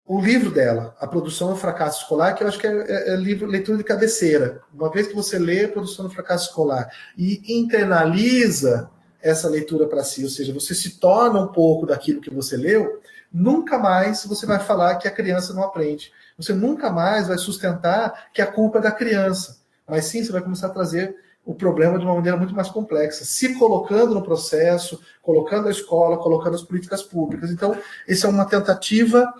o livro dela, A Produção do Fracasso Escolar, que eu acho que é leitura de cabeceira. Uma vez que você lê A Produção do Fracasso Escolar e internaliza essa leitura para si, ou seja, você se torna um pouco daquilo que você leu, nunca mais você vai falar que a criança não aprende. Você nunca mais vai sustentar que a culpa é da criança. Mas sim, você vai começar a trazer o problema de uma maneira muito mais complexa, se colocando no processo, colocando a escola, colocando as políticas públicas. Então, essa é uma tentativa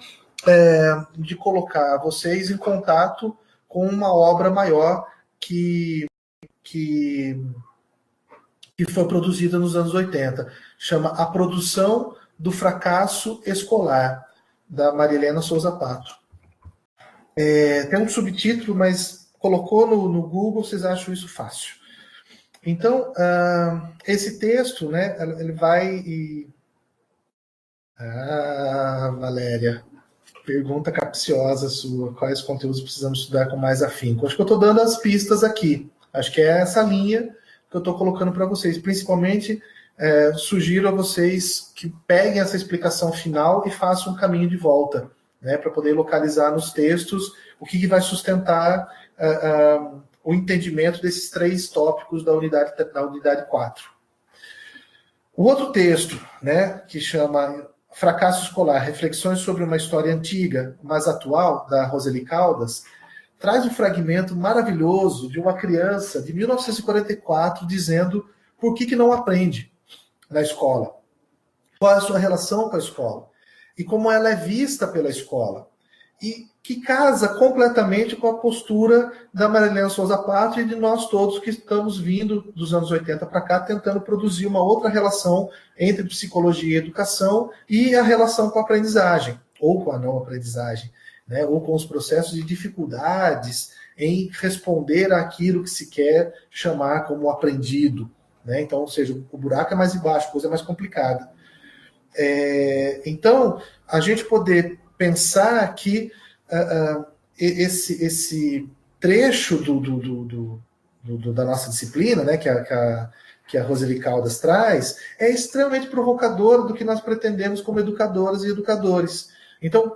de colocar vocês em contato com uma obra maior que foi produzida nos anos 80. Chama A Produção do Fracasso Escolar, da Marilena Souza Pato. Tem um subtítulo, mas colocou no Google, vocês acham isso fácil. Então, esse texto, né, ele vai... Valéria, pergunta capciosa sua. Quais conteúdos precisamos estudar com mais afinco? Acho que eu estou dando as pistas aqui. Acho que é essa linha que eu estou colocando para vocês. Principalmente, sugiro a vocês que peguem essa explicação final e façam um caminho de volta, né, para poder localizar nos textos o que vai sustentar o entendimento desses 3 tópicos da unidade 4. O outro texto, né, que chama Fracasso Escolar, Reflexões sobre uma História Antiga, mas Atual, da Roseli Caldas, traz um fragmento maravilhoso de uma criança de 1944 dizendo por que não aprende na escola, qual é a sua relação com a escola e como ela é vista pela escola, e que casa completamente com a postura da Marilena Souza Pato e de nós todos que estamos vindo dos anos 80 para cá tentando produzir uma outra relação entre psicologia e educação e a relação com a aprendizagem, ou com a não aprendizagem, né, ou com os processos de dificuldades em responder àquilo que se quer chamar como aprendido, né? Então, ou seja, o buraco é mais embaixo, a coisa é mais complicada. Então, a gente poder pensar que esse trecho da nossa disciplina, né, que a Roseli Caldas traz, é extremamente provocador do que nós pretendemos como educadoras e educadores. Então,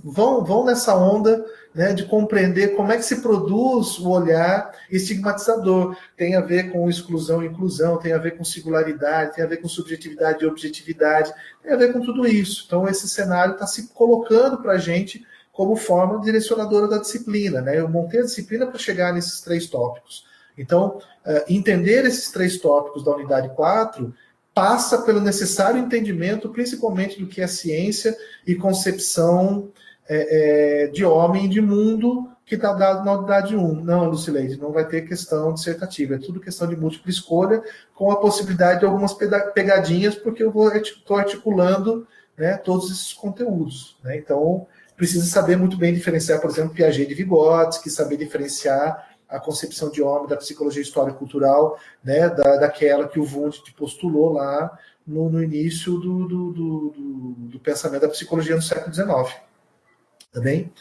vão nessa onda, né, de compreender como é que se produz o olhar estigmatizador. Tem a ver com exclusão e inclusão, tem a ver com singularidade, tem a ver com subjetividade e objetividade, tem a ver com tudo isso. Então, esse cenário está se colocando para a gente como forma direcionadora da disciplina, né? Eu montei a disciplina para chegar nesses 3 tópicos. Então, entender esses 3 tópicos da unidade 4 passa pelo necessário entendimento, principalmente do que é ciência e concepção de homem e de mundo que está dado na unidade 1. Não, Lucileide, não vai ter questão dissertativa, é tudo questão de múltipla escolha, com a possibilidade de algumas pegadinhas, porque eu estou articulando, né, todos esses conteúdos, né? Então, precisa saber muito bem diferenciar, por exemplo, Piaget de Vygotsky, saber diferenciar a concepção de homem da psicologia histórica cultural, né, daquela que o Wundt postulou lá no início do pensamento da psicologia no século XIX. Tá bem?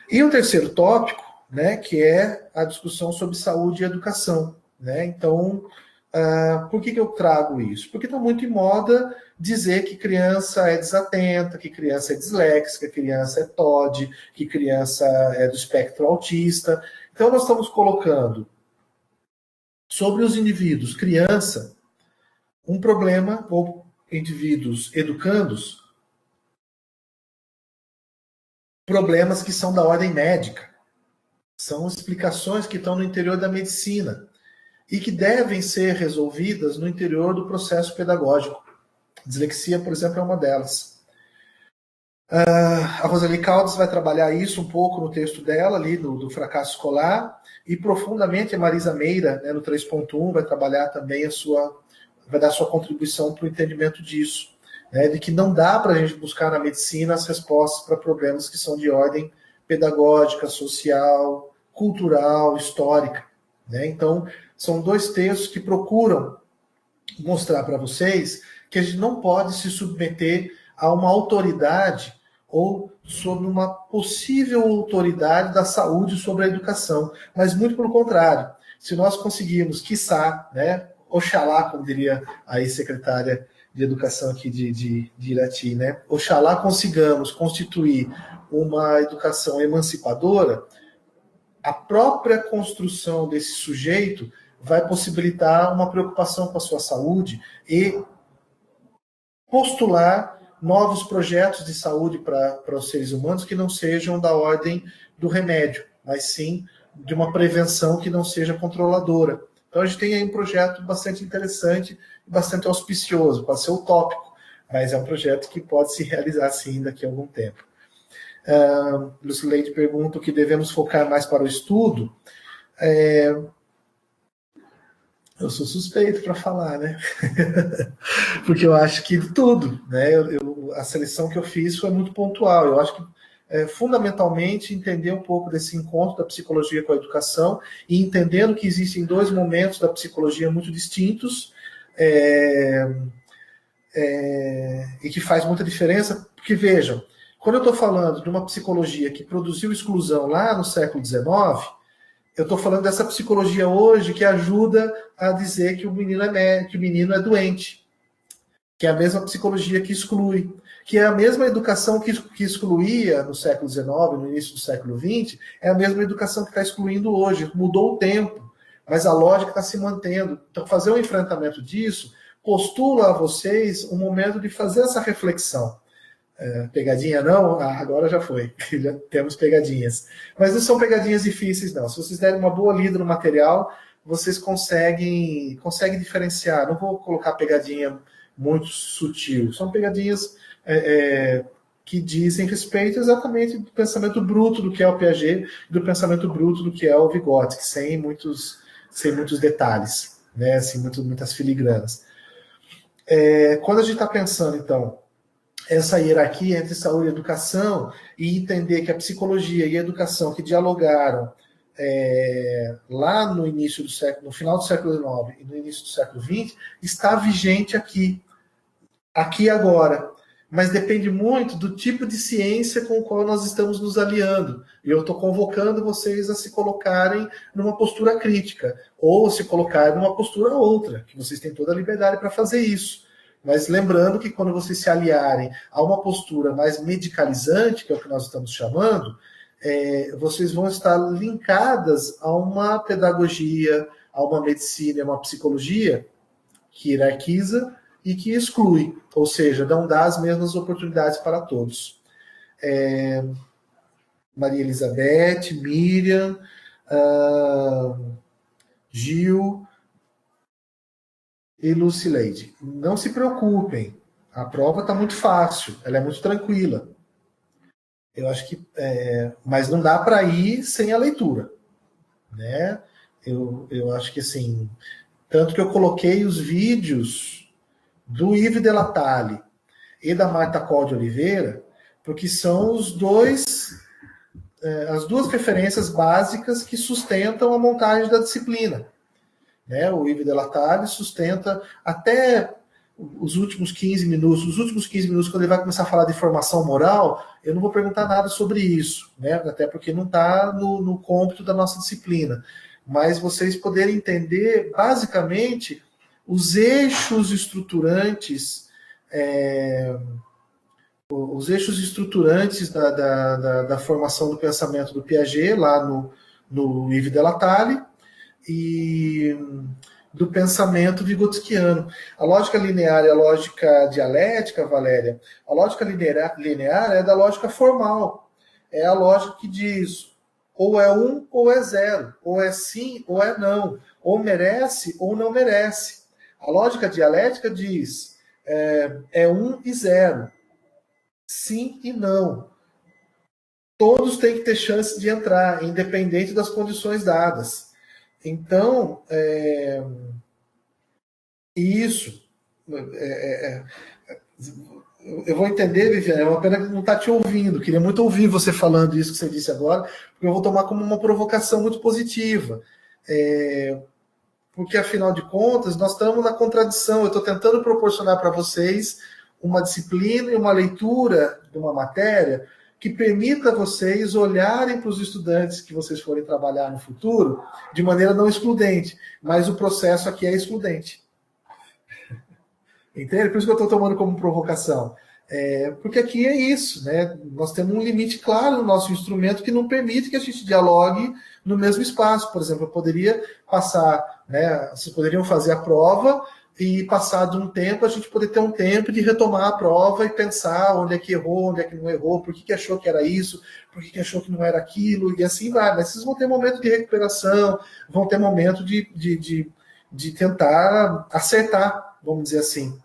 E o terceiro tópico, né, que é a discussão sobre saúde e educação, né? Então, por que eu trago isso? Porque está muito em moda dizer que criança é desatenta, que criança é disléxica, que criança é TOD, que criança é do espectro autista. Então, nós estamos colocando sobre os indivíduos, criança, um problema, ou indivíduos educandos, problemas que são da ordem médica. São explicações que estão no interior da medicina e que devem ser resolvidas no interior do processo pedagógico. Dislexia, por exemplo, é uma delas. A Roseli Caldas vai trabalhar isso um pouco no texto dela, ali do fracasso escolar, e profundamente a Marisa Meira, né, no 3.1, vai trabalhar também vai dar sua contribuição para o entendimento disso, né, de que não dá para a gente buscar na medicina as respostas para problemas que são de ordem pedagógica, social, cultural, histórica, né? Então, são 2 textos que procuram mostrar para vocês que a gente não pode se submeter a uma autoridade ou sobre uma possível autoridade da saúde sobre a educação, mas muito pelo contrário. Se nós conseguirmos, quiçá, né, oxalá, como diria a ex-secretária de Educação aqui de Irati, né, oxalá consigamos constituir uma educação emancipadora, a própria construção desse sujeito vai possibilitar uma preocupação com a sua saúde e postular novos projetos de saúde para os seres humanos que não sejam da ordem do remédio, mas sim de uma prevenção que não seja controladora. Então a gente tem aí um projeto bastante interessante, bastante auspicioso, pode ser utópico, mas é um projeto que pode se realizar sim daqui a algum tempo. Lucileide pergunta o que devemos focar mais para o estudo. Eu sou suspeito para falar, né? Porque eu acho que de tudo, né? A seleção que eu fiz foi muito pontual. Eu acho que fundamentalmente entender um pouco desse encontro da psicologia com a educação e entendendo que existem dois momentos da psicologia muito distintos e que faz muita diferença, porque vejam, quando eu estou falando de uma psicologia que produziu exclusão lá no século XIX, eu estou falando dessa psicologia hoje que ajuda a dizer que o menino é doente, que é a mesma psicologia que exclui, que é a mesma educação que excluía no século XIX, no início do século XX, é a mesma educação que está excluindo hoje. Mudou o tempo, mas a lógica está se mantendo. Então, fazer um enfrentamento disso postula a vocês um momento de fazer essa reflexão. Pegadinha não? Agora já foi. Já temos pegadinhas. Mas não são pegadinhas difíceis, não. Se vocês derem uma boa lida no material, vocês conseguem diferenciar. Não vou colocar pegadinha muito sutil. São pegadinhas que dizem respeito exatamente do pensamento bruto do que é o Piaget e do pensamento bruto do que é o Vygotsky, sem muitos detalhes, né? Assim, muitas filigranas. Quando a gente está pensando, então, essa hierarquia entre saúde e educação e entender que a psicologia e a educação que dialogaram lá no início do século, no final do século XIX e no início do século XX, está vigente aqui agora. Mas depende muito do tipo de ciência com o qual nós estamos nos aliando. E eu estou convocando vocês a se colocarem numa postura crítica, ou se colocarem numa postura outra, que vocês têm toda a liberdade para fazer isso. Mas lembrando que quando vocês se aliarem a uma postura mais medicalizante, que é o que nós estamos chamando, vocês vão estar linkadas a uma pedagogia, a uma medicina, a uma psicologia que hierarquiza e que exclui, ou seja, não dá as mesmas oportunidades para todos. Maria Elizabeth, Miriam, Gil e Lucileide. Não se preocupem, a prova está muito fácil, ela é muito tranquila. Eu acho que, mas não dá para ir sem a leitura, né? Eu acho que assim, tanto que eu coloquei os vídeos do Yves de la Salle e da Marta Coll de Oliveira, porque são as duas referências básicas que sustentam a montagem da disciplina. Né? O Yves de la Salle sustenta até os últimos 15 minutos. Os últimos 15 minutos, quando ele vai começar a falar de formação moral, eu não vou perguntar nada sobre isso, né? Até porque não está no cômputo da nossa disciplina. Mas vocês poderem entender, basicamente, os eixos estruturantes da formação do pensamento do Piaget, lá no Yves de la Salle, e do pensamento vygotskiano. A lógica linear e a lógica dialética, Valéria, a lógica linear é da lógica formal. É a lógica que diz ou é 1 ou é 0, ou é sim ou é não, ou merece ou não merece. A lógica dialética diz 1 e 0, sim e não. Todos têm que ter chance de entrar, independente das condições dadas. Então, isso. Eu vou entender, Viviane, é uma pena que não está te ouvindo. Queria muito ouvir você falando isso que você disse agora, porque eu vou tomar como uma provocação muito positiva. Porque, afinal de contas, nós estamos na contradição. Eu estou tentando proporcionar para vocês uma disciplina e uma leitura de uma matéria que permita vocês olharem para os estudantes que vocês forem trabalhar no futuro de maneira não excludente, mas o processo aqui é excludente. Entende? Por isso que eu estou tomando como provocação. Porque aqui é isso, né? Nós temos um limite claro no nosso instrumento que não permite que a gente dialogue no mesmo espaço. Por exemplo, eu poderia passar, né? Vocês poderiam fazer a prova e passado um tempo a gente poder ter um tempo de retomar a prova e pensar onde é que errou, onde é que não errou, por que achou que era isso, por que achou que não era aquilo, e assim vai. Mas vocês vão ter momento de recuperação, vão ter momento de tentar acertar, vamos dizer assim.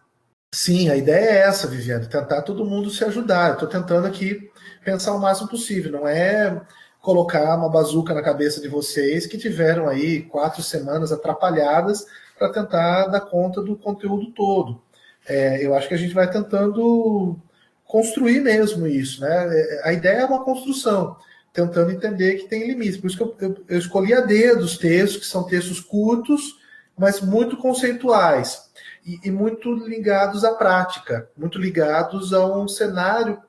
Sim, a ideia é essa, Viviane, tentar todo mundo se ajudar. Eu estou tentando aqui pensar o máximo possível, não é colocar uma bazuca na cabeça de vocês que tiveram aí 4 semanas atrapalhadas para tentar dar conta do conteúdo todo. Eu acho que a gente vai tentando construir mesmo isso, né? A ideia é uma construção, tentando entender que tem limites. Por isso que eu escolhi a dedo os textos, que são textos curtos, mas muito conceituais e muito ligados à prática, muito ligados a um cenário,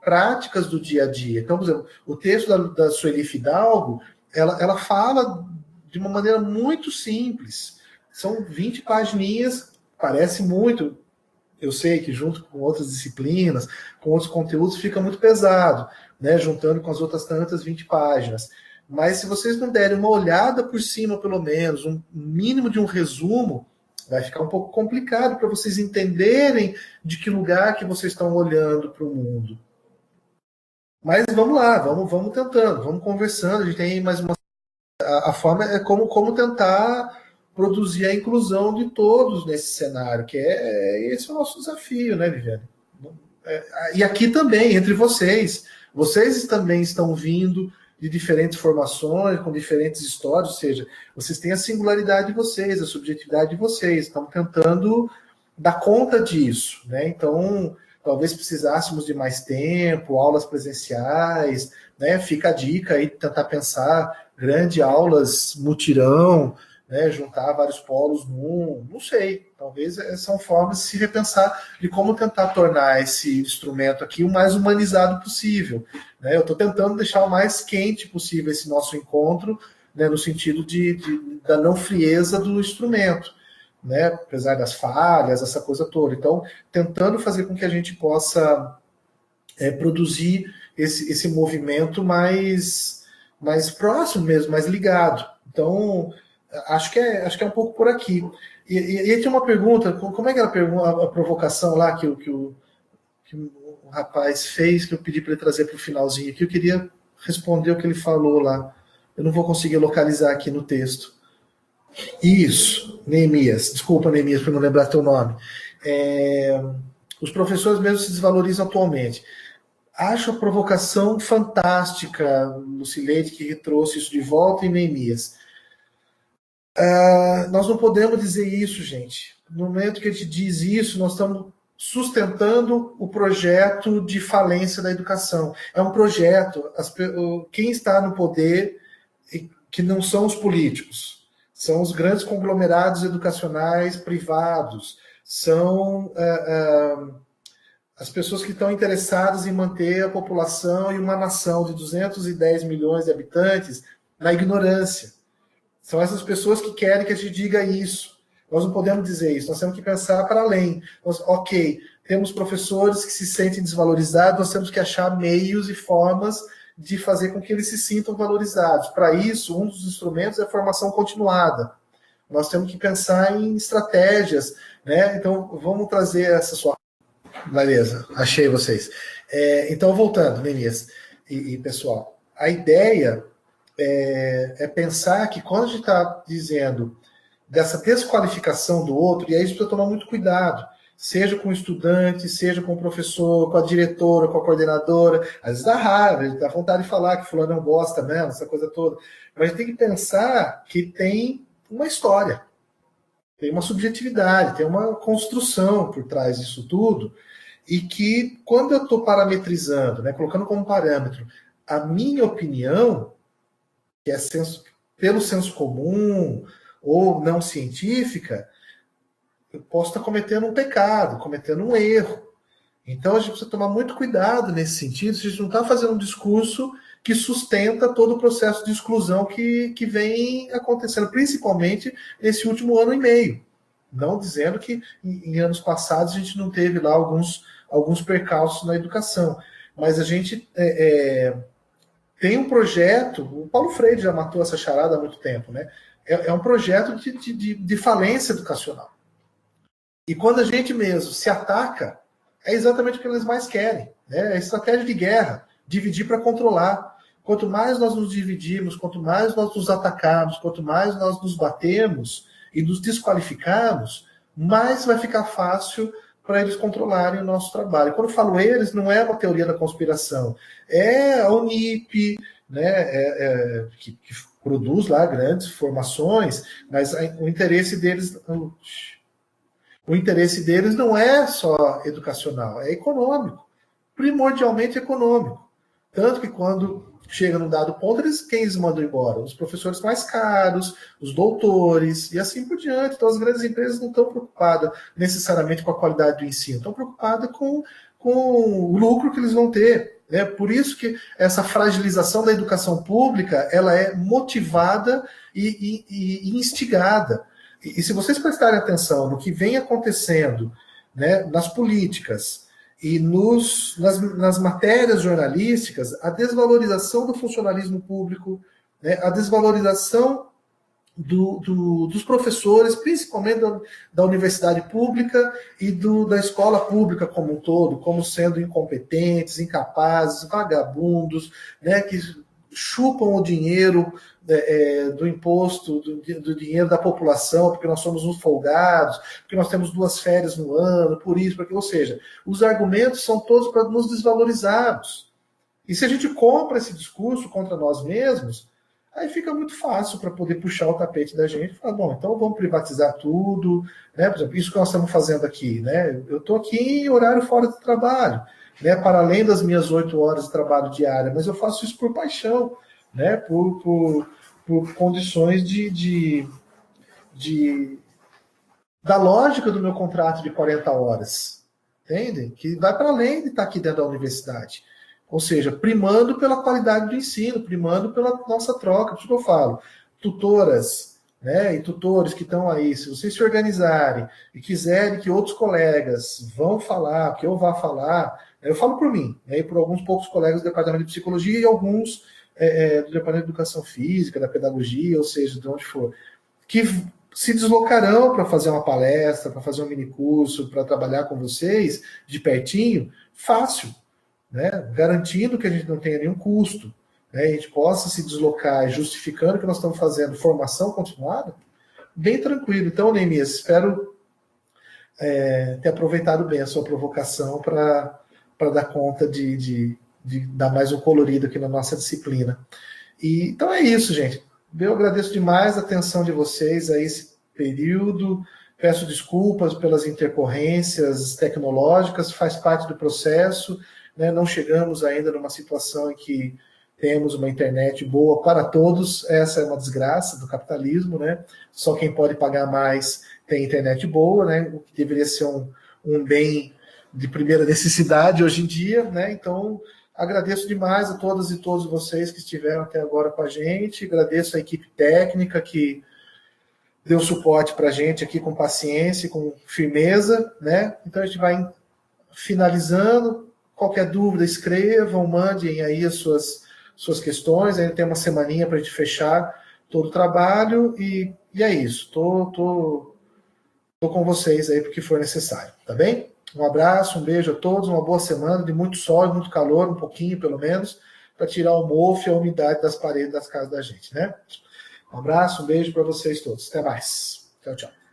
práticas do dia a dia. Então, por exemplo, o texto da Sueli Fidalgo, ela fala de uma maneira muito simples. São 20 pagininhas, parece muito. Eu sei que junto com outras disciplinas, com outros conteúdos, fica muito pesado, né? Juntando com as outras tantas 20 páginas. Mas se vocês não derem uma olhada por cima, pelo menos, um mínimo de um resumo, vai ficar um pouco complicado para vocês entenderem de que lugar que vocês estão olhando para o mundo. Mas vamos lá, vamos tentando, vamos conversando. A gente tem mais uma... A forma é como tentar produzir a inclusão de todos nesse cenário, que esse é o nosso desafio, né, Viviane? E aqui também, entre vocês. Vocês também estão vindo de diferentes formações, com diferentes histórias, ou seja, vocês têm a singularidade de vocês, a subjetividade de vocês, estão tentando dar conta disso, né? Então, talvez precisássemos de mais tempo, aulas presenciais, né? Fica a dica aí de tentar pensar grandes aulas mutirão, né, juntar vários polos não sei, talvez são formas de se repensar de como tentar tornar esse instrumento aqui o mais humanizado possível, né? Eu estou tentando deixar o mais quente possível esse nosso encontro, né, no sentido da não frieza do instrumento, né, apesar das falhas, essa coisa toda. Então, tentando fazer com que a gente possa produzir esse movimento mais próximo mesmo, mais ligado. Então, acho que é um pouco por aqui. E tinha uma pergunta, como é que era a provocação lá que o rapaz fez, que eu pedi para ele trazer para o finalzinho aqui? Eu queria responder o que ele falou lá. Eu não vou conseguir localizar aqui no texto. Isso, Neemias. Desculpa, Neemias, por não lembrar teu nome. Os professores mesmo se desvalorizam atualmente. Acho a provocação fantástica, Lucileide, que trouxe isso de volta, em Neemias. Nós não podemos dizer isso, gente. No momento que a gente diz isso, nós estamos sustentando o projeto de falência da educação. É um projeto. Quem está no poder, que não são os políticos, são os grandes conglomerados educacionais privados, são as pessoas que estão interessadas em manter a população e uma nação de 210 milhões de habitantes na ignorância. São essas pessoas que querem que a gente diga isso. Nós não podemos dizer isso, nós temos que pensar para além. Ok, temos professores que se sentem desvalorizados, nós temos que achar meios e formas de fazer com que eles se sintam valorizados. Para isso, um dos instrumentos é a formação continuada. Nós temos que pensar em estratégias, né? Então, vamos trazer essa sua... Beleza, achei vocês. Então, voltando, Neemias e pessoal, a ideia é pensar que quando a gente está dizendo dessa desqualificação do outro, e aí a gente precisa tomar muito cuidado, seja com o estudante, seja com o professor, com a diretora, com a coordenadora. Às vezes dá raiva, dá vontade de falar que fulano é um bosta mesmo, essa coisa toda. Mas a gente tem que pensar que tem uma história, tem uma subjetividade, tem uma construção por trás disso tudo, e que quando eu estou parametrizando, né, colocando como parâmetro a minha opinião, que é pelo senso comum ou não científica, eu posso estar cometendo um pecado, cometendo um erro. Então a gente precisa tomar muito cuidado nesse sentido, se a gente não está fazendo um discurso que sustenta todo o processo de exclusão que vem acontecendo, principalmente nesse último ano e meio. Não dizendo que em anos passados a gente não teve lá alguns percalços na educação. Mas a gente tem um projeto, o Paulo Freire já matou essa charada há muito tempo, né? É um projeto de falência educacional. E quando a gente mesmo se ataca, é exatamente o que eles mais querem. Né? É estratégia de guerra, dividir para controlar. Quanto mais nós nos dividirmos, quanto mais nós nos atacarmos, quanto mais nós nos batemos e nos desqualificarmos, mais vai ficar fácil para eles controlarem o nosso trabalho. Quando eu falo eles, não é uma teoria da conspiração, é a Unip, né, que produz lá grandes formações, mas o interesse deles não é só educacional, é econômico, primordialmente econômico. Tanto que quando chega num dado ponto, quem eles mandam embora? Os professores mais caros, os doutores, e assim por diante. Então, as grandes empresas não estão preocupadas necessariamente com a qualidade do ensino, estão preocupadas com o lucro que eles vão ter. Né? Por isso que essa fragilização da educação pública ela é motivada e instigada. E se vocês prestarem atenção no que vem acontecendo, né, nas políticas, e nas matérias jornalísticas, a desvalorização do funcionalismo público, né, a desvalorização dos professores, principalmente da universidade pública e da escola pública como um todo, como sendo incompetentes, incapazes, vagabundos, né, que chupam o dinheiro do imposto, do dinheiro da população, porque nós somos uns folgados, porque nós temos 2 férias no ano, por isso, porque, ou seja, os argumentos são todos para nos desvalorizarmos. E se a gente compra esse discurso contra nós mesmos, aí fica muito fácil para poder puxar o tapete da gente e falar, bom, então vamos privatizar tudo, né? Por exemplo, isso que nós estamos fazendo aqui, né? Eu estou aqui em horário fora do trabalho, né? Para além das minhas 8 horas de trabalho diária, mas eu faço isso por paixão, né? Por condições da lógica do meu contrato de 40 horas, entende? Que vai para além de estar aqui dentro da universidade. Ou seja, primando pela qualidade do ensino, primando pela nossa troca. Por isso que eu falo, tutoras, né, e tutores que estão aí, se vocês se organizarem e quiserem que outros colegas vão falar, que eu vá falar, eu falo por mim, né, e por alguns poucos colegas do Departamento de Psicologia e alguns do Departamento de Educação Física, da Pedagogia, ou seja, de onde for, que se deslocarão para fazer uma palestra, para fazer um minicurso, para trabalhar com vocês de pertinho, fácil. Né, garantindo que a gente não tenha nenhum custo, né, a gente possa se deslocar justificando que nós estamos fazendo formação continuada, bem tranquilo. Então, Neemias, espero ter aproveitado bem a sua provocação para dar conta de dar mais um colorido aqui na nossa disciplina. Então é isso, gente. Eu agradeço demais a atenção de vocês a esse período. Peço desculpas pelas intercorrências tecnológicas, faz parte do processo. Né, não chegamos ainda numa situação em que temos uma internet boa para todos. Essa é uma desgraça do capitalismo, né? Só quem pode pagar mais tem internet boa, né? O que deveria ser um bem de primeira necessidade hoje em dia, né? Então, agradeço demais a todas e todos vocês que estiveram até agora com a gente. Agradeço a equipe técnica que deu suporte para a gente aqui com paciência e com firmeza, né? Então, a gente vai finalizando. Qualquer dúvida, escrevam, mandem aí as suas questões. Aí tem uma semaninha para a gente fechar todo o trabalho e é isso. Tô com vocês aí porque for necessário, tá bem? Um abraço, um beijo a todos, uma boa semana de muito sol e muito calor, um pouquinho pelo menos, para tirar o mofo e a umidade das paredes das casas da gente, né? Um abraço, um beijo para vocês todos. Até mais. Tchau, tchau.